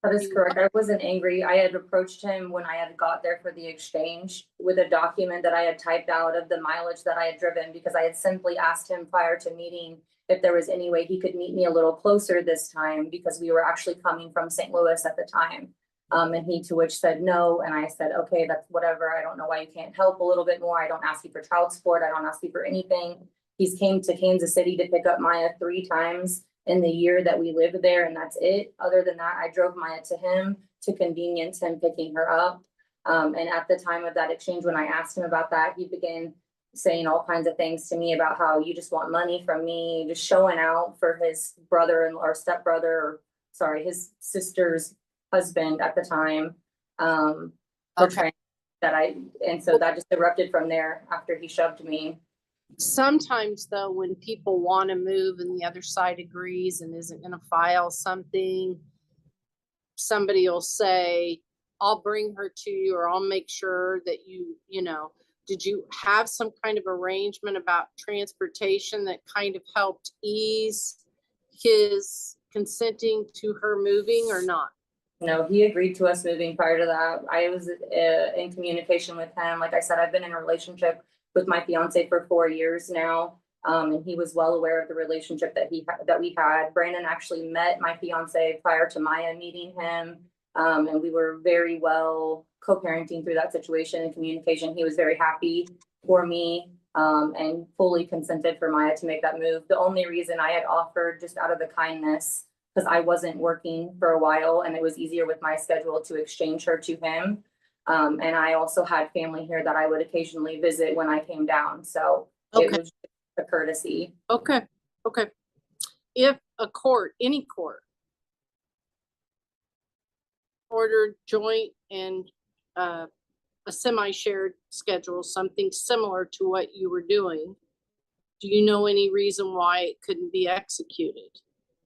That is correct. I wasn't angry. I had approached him when I had got there for the exchange with a document that I had typed out of the mileage that I had driven, because I had simply asked him prior to meeting if there was any way he could meet me a little closer this time, because we were actually coming from St. Louis at the time. And he to which said no. And I said, okay, that's whatever. I don't know why you can't help a little bit more. I don't ask you for child support. I don't ask you for anything. He's came to Kansas City to pick up Maya 3 times in the year that we lived there, and that's it. Other than that, I drove Maya to him to convenience him picking her up. And at the time of that exchange, when I asked him about that, he began saying all kinds of things to me about how you just want money from me, just showing out for his brother and or stepbrother, or sorry, his sister's husband at the time. Okay. And so that just erupted from there after he shoved me. Sometimes though, when people want to move and the other side agrees and isn't going to file something, somebody will say, I'll bring her to you, or I'll make sure that you know, did you have some kind of arrangement about transportation that kind of helped ease his consenting to her moving or not? No, he agreed to us moving prior to that. I was in communication with him. Like I said, I've been in a relationship with my fiance for 4 years now. And he was well aware of the relationship that we had. Brandon actually met my fiance prior to Maya meeting him. And we were very well co-parenting through that situation and communication. He was very happy for me and fully consented for Maya to make that move. The only reason I had offered, just out of the kindness, because I wasn't working for a while and it was easier with my schedule to exchange her to him. And I also had family here that I would occasionally visit when I came down. So Okay. it was just a courtesy. Okay. Okay. If a court, any court, ordered joint and a semi-shared schedule, something similar to what you were doing, do you know any reason why it couldn't be executed?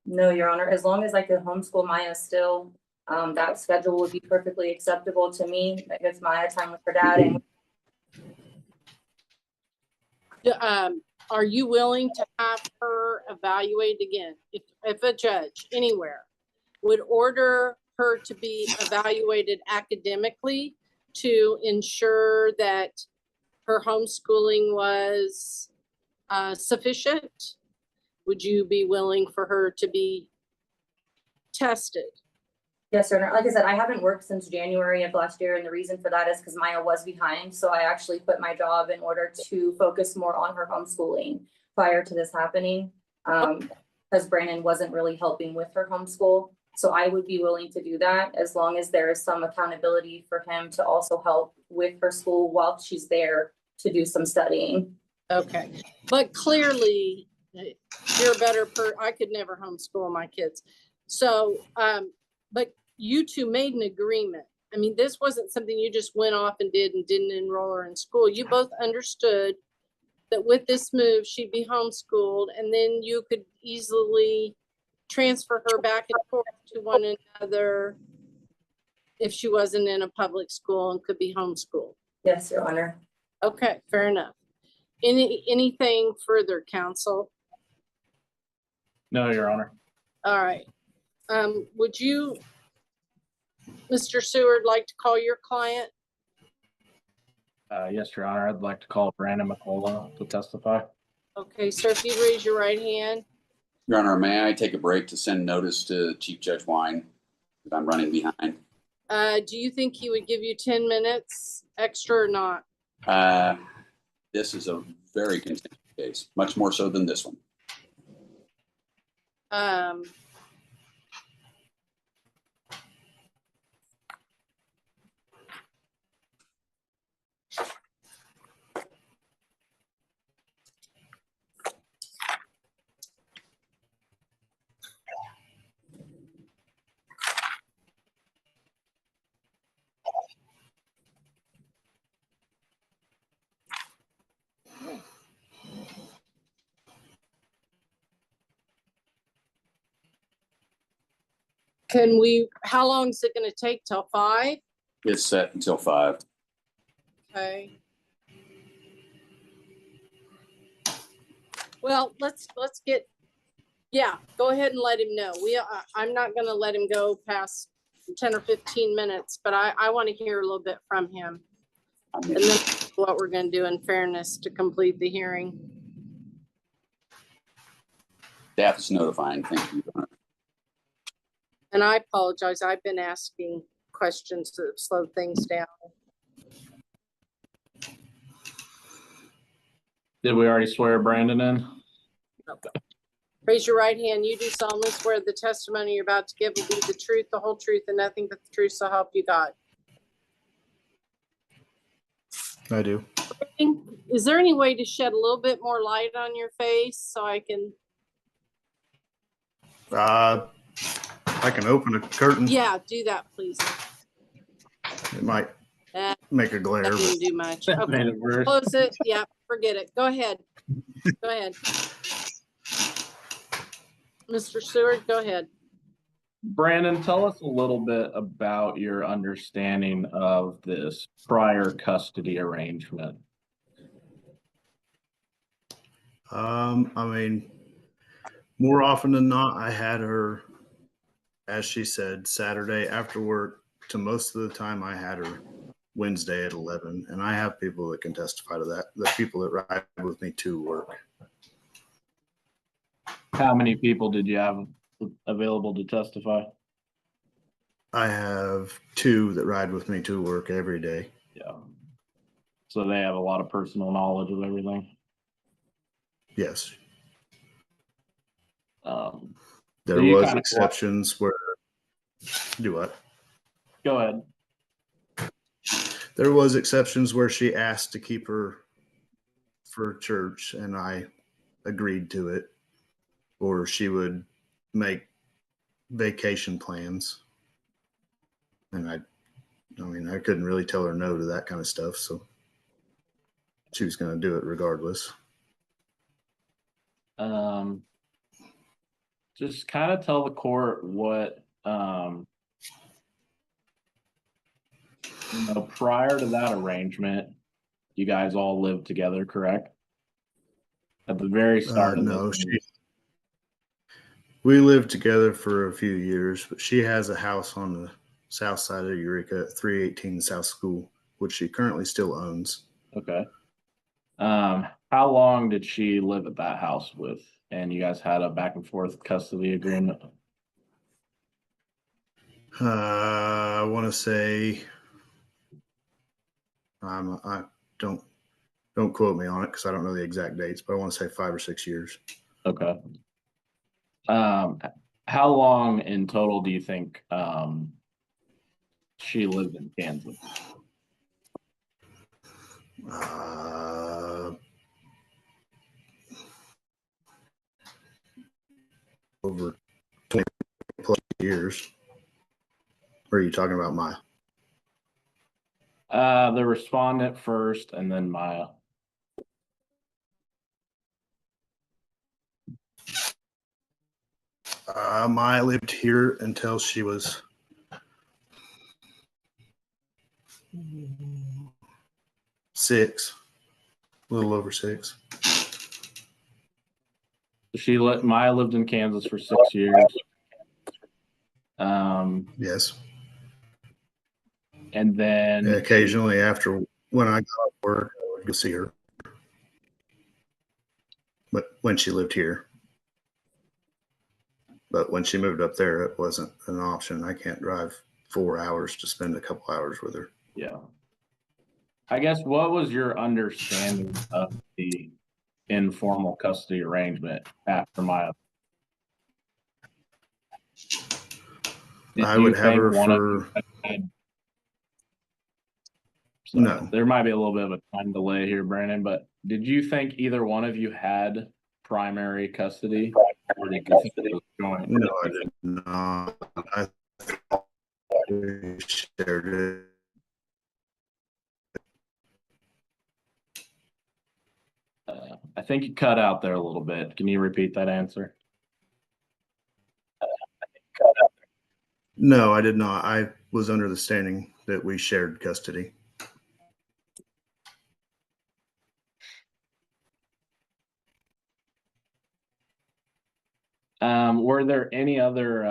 No, Your Honor, as long as I could homeschool Maya still, that schedule would be perfectly acceptable to me. That gives Maya time with her dad. And Are you willing to have her evaluated again? If a judge anywhere would order her to be evaluated academically to ensure that her homeschooling was sufficient, would you be willing for her to be tested? yes, Your Honor, like I said, I haven't worked since January of last year. And the reason for that is because Maya was behind. So I actually quit my job in order to focus more on her homeschooling prior to this happening. Because Brandon wasn't really helping with her homeschool. So I would be willing to do that as long as there is some accountability for him to also help with her school while she's there to do some studying. Okay, but clearly you're a better I could never homeschool my kids. So, but you two made an agreement. I mean, this wasn't something you just went off and did and didn't enroll her in school. You both understood that with this move, she'd be homeschooled, and then you could easily transfer her back and forth to one another if she wasn't in a public school and could be homeschooled. Yes, Your Honor. Okay, fair enough. Anything further, counsel? No, Your Honor. All right. Would you, Mr. Seward, like to call your client? Yes, Your Honor. I'd like to call Brandon McCullough to testify. Okay, sir, if you raise your right hand. Your Honor, may I take a break to send notice to Chief Judge Wine that I'm running behind? Do you think he would give you 10 minutes extra or not? This is a very contentious case, much more so than this one. how long is it gonna take till 5? It's set until 5. Okay. Well, let's get, yeah, go ahead and let him know. I'm not gonna let him go past 10 or 15 minutes, but I want to hear a little bit from him. And then what we're gonna do in fairness to complete the hearing. Staff is notifying. Thank you. And I apologize, I've been asking questions to slow things down. Did we already swear Brandon in? Raise your right hand. You do solemnly swear the testimony you're about to give will be the truth, the whole truth, and nothing but the truth, so help you God. I do. Is there any way to shed a little bit more light on your face so I can? I can open a curtain. Yeah, do that, please. It might That make a glare. didn't do much. That made Okay, it worse. close it. Yeah, forget it. Go ahead. Go ahead. Mr. Seward, go ahead. Brandon, tell us a little bit about your understanding of this prior custody arrangement. I mean, more often than not, I had her, as she said, Saturday after work, to most of the time I had her Wednesday at 11. And I have people that can testify to that, the people that ride with me to work. How many people did you have available to testify? I have 2 that ride with me to work every day. Yeah. So they have a lot of personal knowledge of everything. Yes. So There you was kinda exceptions where, do what? Go ahead. There was exceptions where she asked to keep her for church and I agreed to it, or she would make vacation plans. And I mean, I couldn't really tell her no to that kind of stuff. So she was going to do it regardless. Just kind of tell the court what, prior to that arrangement, you guys all lived together, correct? At the very start of No, this. we lived together for a few years, but she has a house on the south side of Eureka at 318 South School, which she currently still owns. Okay. How long did she live at that house with? And you guys had a back and forth custody agreement? I want to say, I don't quote me on it because I don't know the exact dates, but I want to say 5 or 6 years. Okay. How long in total do you think she lived in Kansas? Over 20 plus years. Or are you talking about Maya? The respondent first and then Maya. Maya lived here until she was 6, a little over 6. Maya lived in Kansas for 6 years. Yes. And then Occasionally after when I got off work, I would go see her. But when she lived here. But when she moved up there, it wasn't an option. I can't drive 4 hours to spend a couple hours with her. yeah. I guess what was your understanding of the informal custody arrangement after Maya? I would have her for no. There might be a little bit of a time delay here, Brandon, but did you think either one of you had primary custody? Or did you think it was joint? No, I did not. I thought we shared it. I think you cut out there a little bit. Can you repeat that answer? No, I did not. I was under the standing that we shared custody. Were there any other,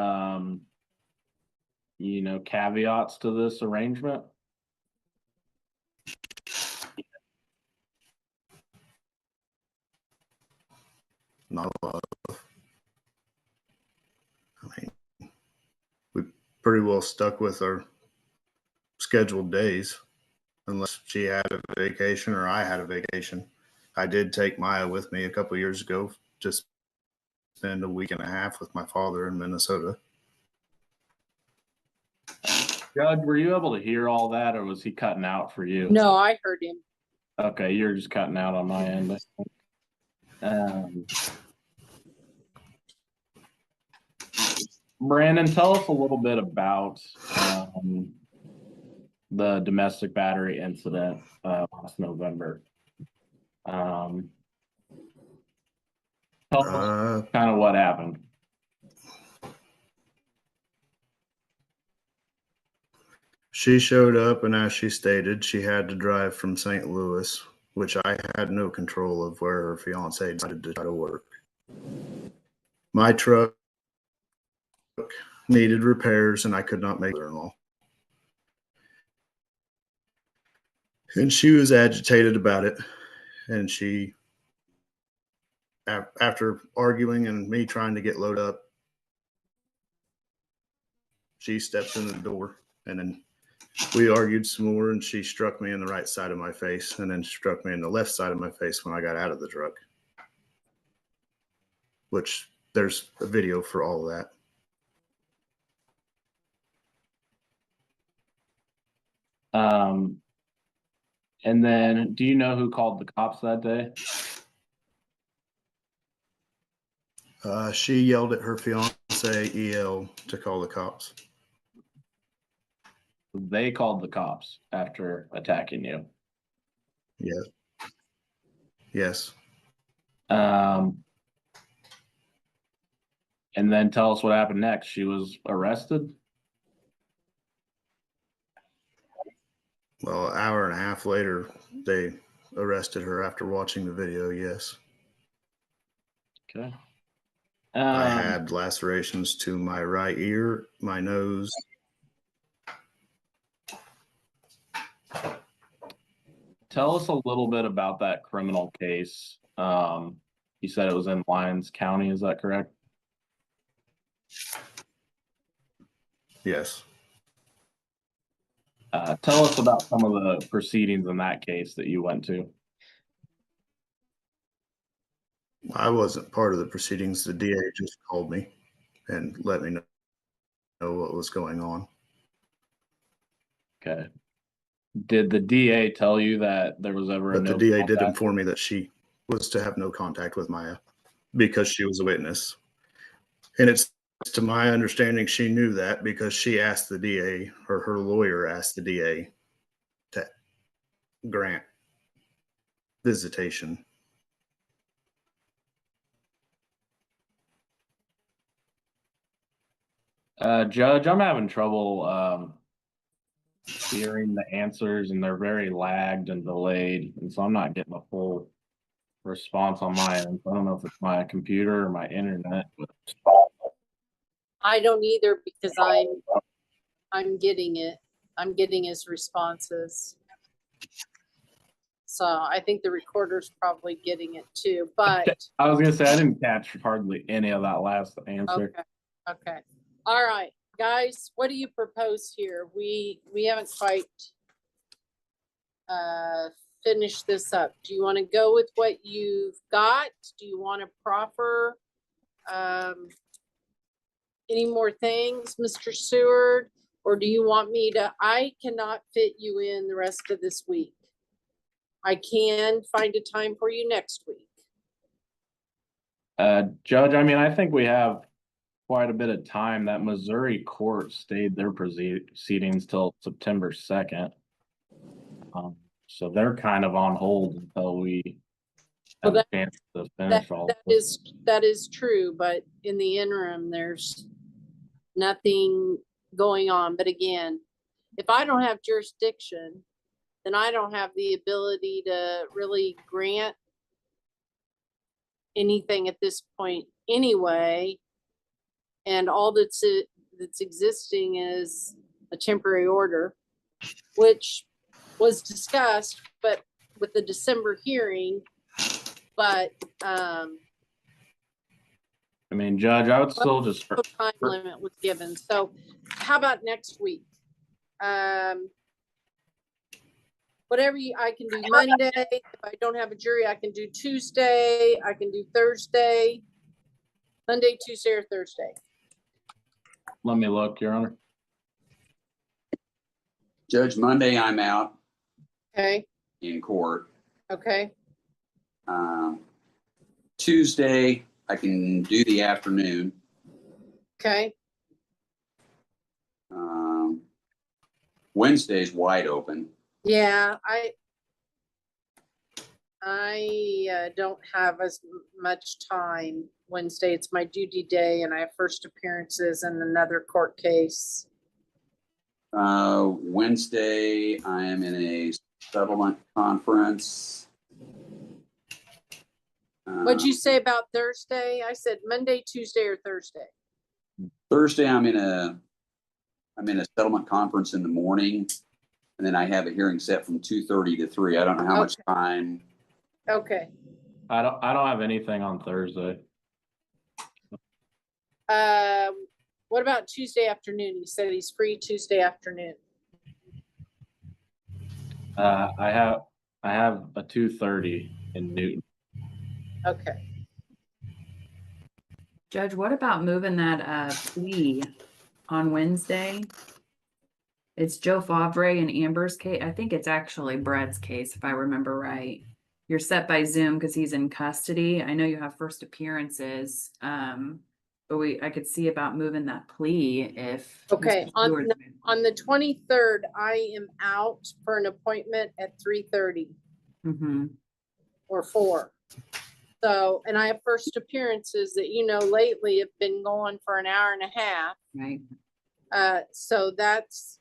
caveats to this arrangement? Not a lot of. I mean, we pretty well stuck with our scheduled days, unless she had a vacation or I had a vacation. I did take Maya with me a couple of years ago to spend a week and a half with my father in Minnesota. Judge, were you able to hear all that, or was he cutting out for you? No, I heard him. Okay, you're just cutting out on my end. Brandon, tell us a little bit about the domestic battery incident last November. Tell us kind of what happened. She showed up, and as she stated, she had to drive from St. Louis, which I had no control of where her fiance decided to try to work. My truck needed repairs, and I could not make her-in-law. And she was agitated about it, and she, after arguing and me trying to get loaded up, she stepped in the door, and then we argued some more, and she struck me in the right side of my face and then struck me in the left side of my face when I got out of the truck, which there's a video for all of that. And then do you know who called the cops that day? She yelled at her fiance, EL, to call the cops. They called the cops after attacking you. Yes. Yes. And then tell us what happened next. She was arrested? Well, an hour and a half later, they arrested her after watching the video, yes. Okay. I had lacerations to my right ear, my nose. Tell us a little bit about that criminal case. You said it was in Lyons County, is that correct? Yes. Tell us about some of the proceedings in that case that you went to. I wasn't part of the proceedings. The DA just called me and let me know what was going on. Okay. Did the DA tell you that there was ever But no the DA did contact? inform me that she was to have no contact with Maya because she was a witness. And it's to my understanding she knew that because she asked the DA, or her lawyer asked the DA, to grant visitation. Judge, I'm having trouble hearing the answers, and they're very lagged and delayed, and so I'm not getting a full response on my end. I don't know if it's my computer or my internet. I don't either because I'm getting it. I'm getting his responses. So I think the recorder's probably getting it too, but. I was gonna say, I didn't catch hardly any of that last answer. Okay. All right, guys, what do you propose here? We haven't quite finished this up. Do you want to go with what you've got? Do you want to proffer any more things, Mr. Seward? Or do you want me to, I cannot fit you in the rest of this week. I can find a time for you next week. Judge, I mean, I think we have quite a bit of time. That Missouri court stayed their proceedings till September 2nd. So they're kind of on hold until we have a chance to finish all. That is true, but in the interim, there's nothing going on. But again, if I don't have jurisdiction, then I don't have the ability to really grant anything at this point anyway. And all that's existing is a temporary order, which was discussed, but with the December hearing, but I mean, Judge, I would still just, no time limit was given. So how about next week? Whatever I can do Monday. If I don't have a jury, I can do Tuesday. I can do Thursday, Monday, Tuesday, or Thursday. let me look, Your Honor. Judge, Monday I'm out Okay, in court. okay, Tuesday, I can do the afternoon. okay. Wednesday's wide open. Yeah, I don't have as much time Wednesday. It's my duty day and I have first appearances in another court case. Wednesday, I am in a settlement conference. What'd you say about Thursday? I said Monday, Tuesday, or Thursday. Thursday, I'm in a settlement conference in the morning, and then I have a hearing set from 2:30 to 3. I don't know how much time. Okay. I don't have anything on Thursday. What about Tuesday afternoon? He said he's free Tuesday afternoon. I have a 2:30 in Newton. Okay. Judge, what about moving that plea on Wednesday? It's Joe Favre and Amber's case. I think it's actually Brett's case, if I remember right. You're set by Zoom because he's in custody. I know you have first appearances, but I could see about moving that plea if. Okay, Mr. on Stewart's On the 23rd, I am out for an appointment at 3:30 Mhm. or 4. So, and I have first appearances that, lately have been going for an hour and a half. Right. So that's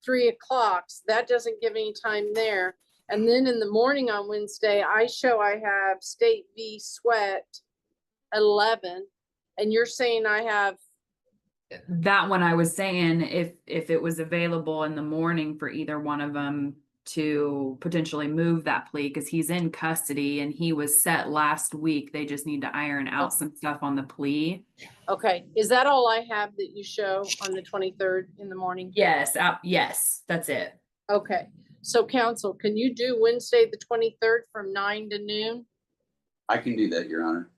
3 o'clock. So that doesn't give any time there. And then in the morning on Wednesday, I have State v. Sweat at 11. And you're saying I have, That one I was saying, if it was available in the morning for either one of them to potentially move that plea, because he's in custody and he was set last week. They just need to iron out some stuff on the plea. okay, is that all I have that you show on the 23rd in the morning? Yes, yes, that's it. Okay, so counsel, can you do Wednesday, the 23rd from 9 to noon? I can do that, Your Honor.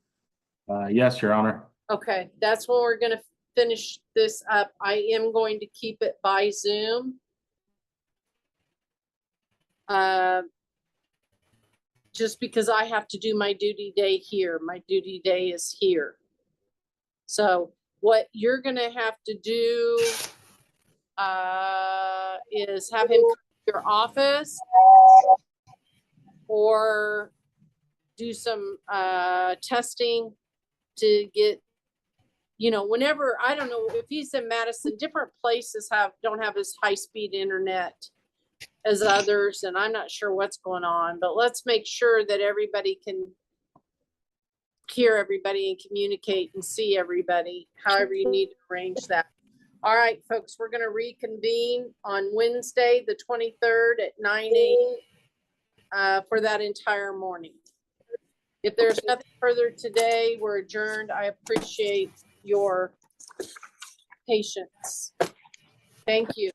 Yes, Your Honor. Okay, that's when we're gonna finish this up. I am going to keep it by Zoom. Just because I have to do my duty day here. My duty day is here. So what you're gonna have to do is have him come to your office or do some testing to get, whenever, I don't know if he's in Madison, different places don't have as high-speed internet as others, and I'm not sure what's going on, but let's make sure that everybody can hear everybody and communicate and see everybody, however you need to arrange that. All right, folks, we're gonna reconvene on Wednesday, the 23rd at 9 a.m. For that entire morning. If there's nothing further today, we're adjourned. I appreciate your patience. Thank you.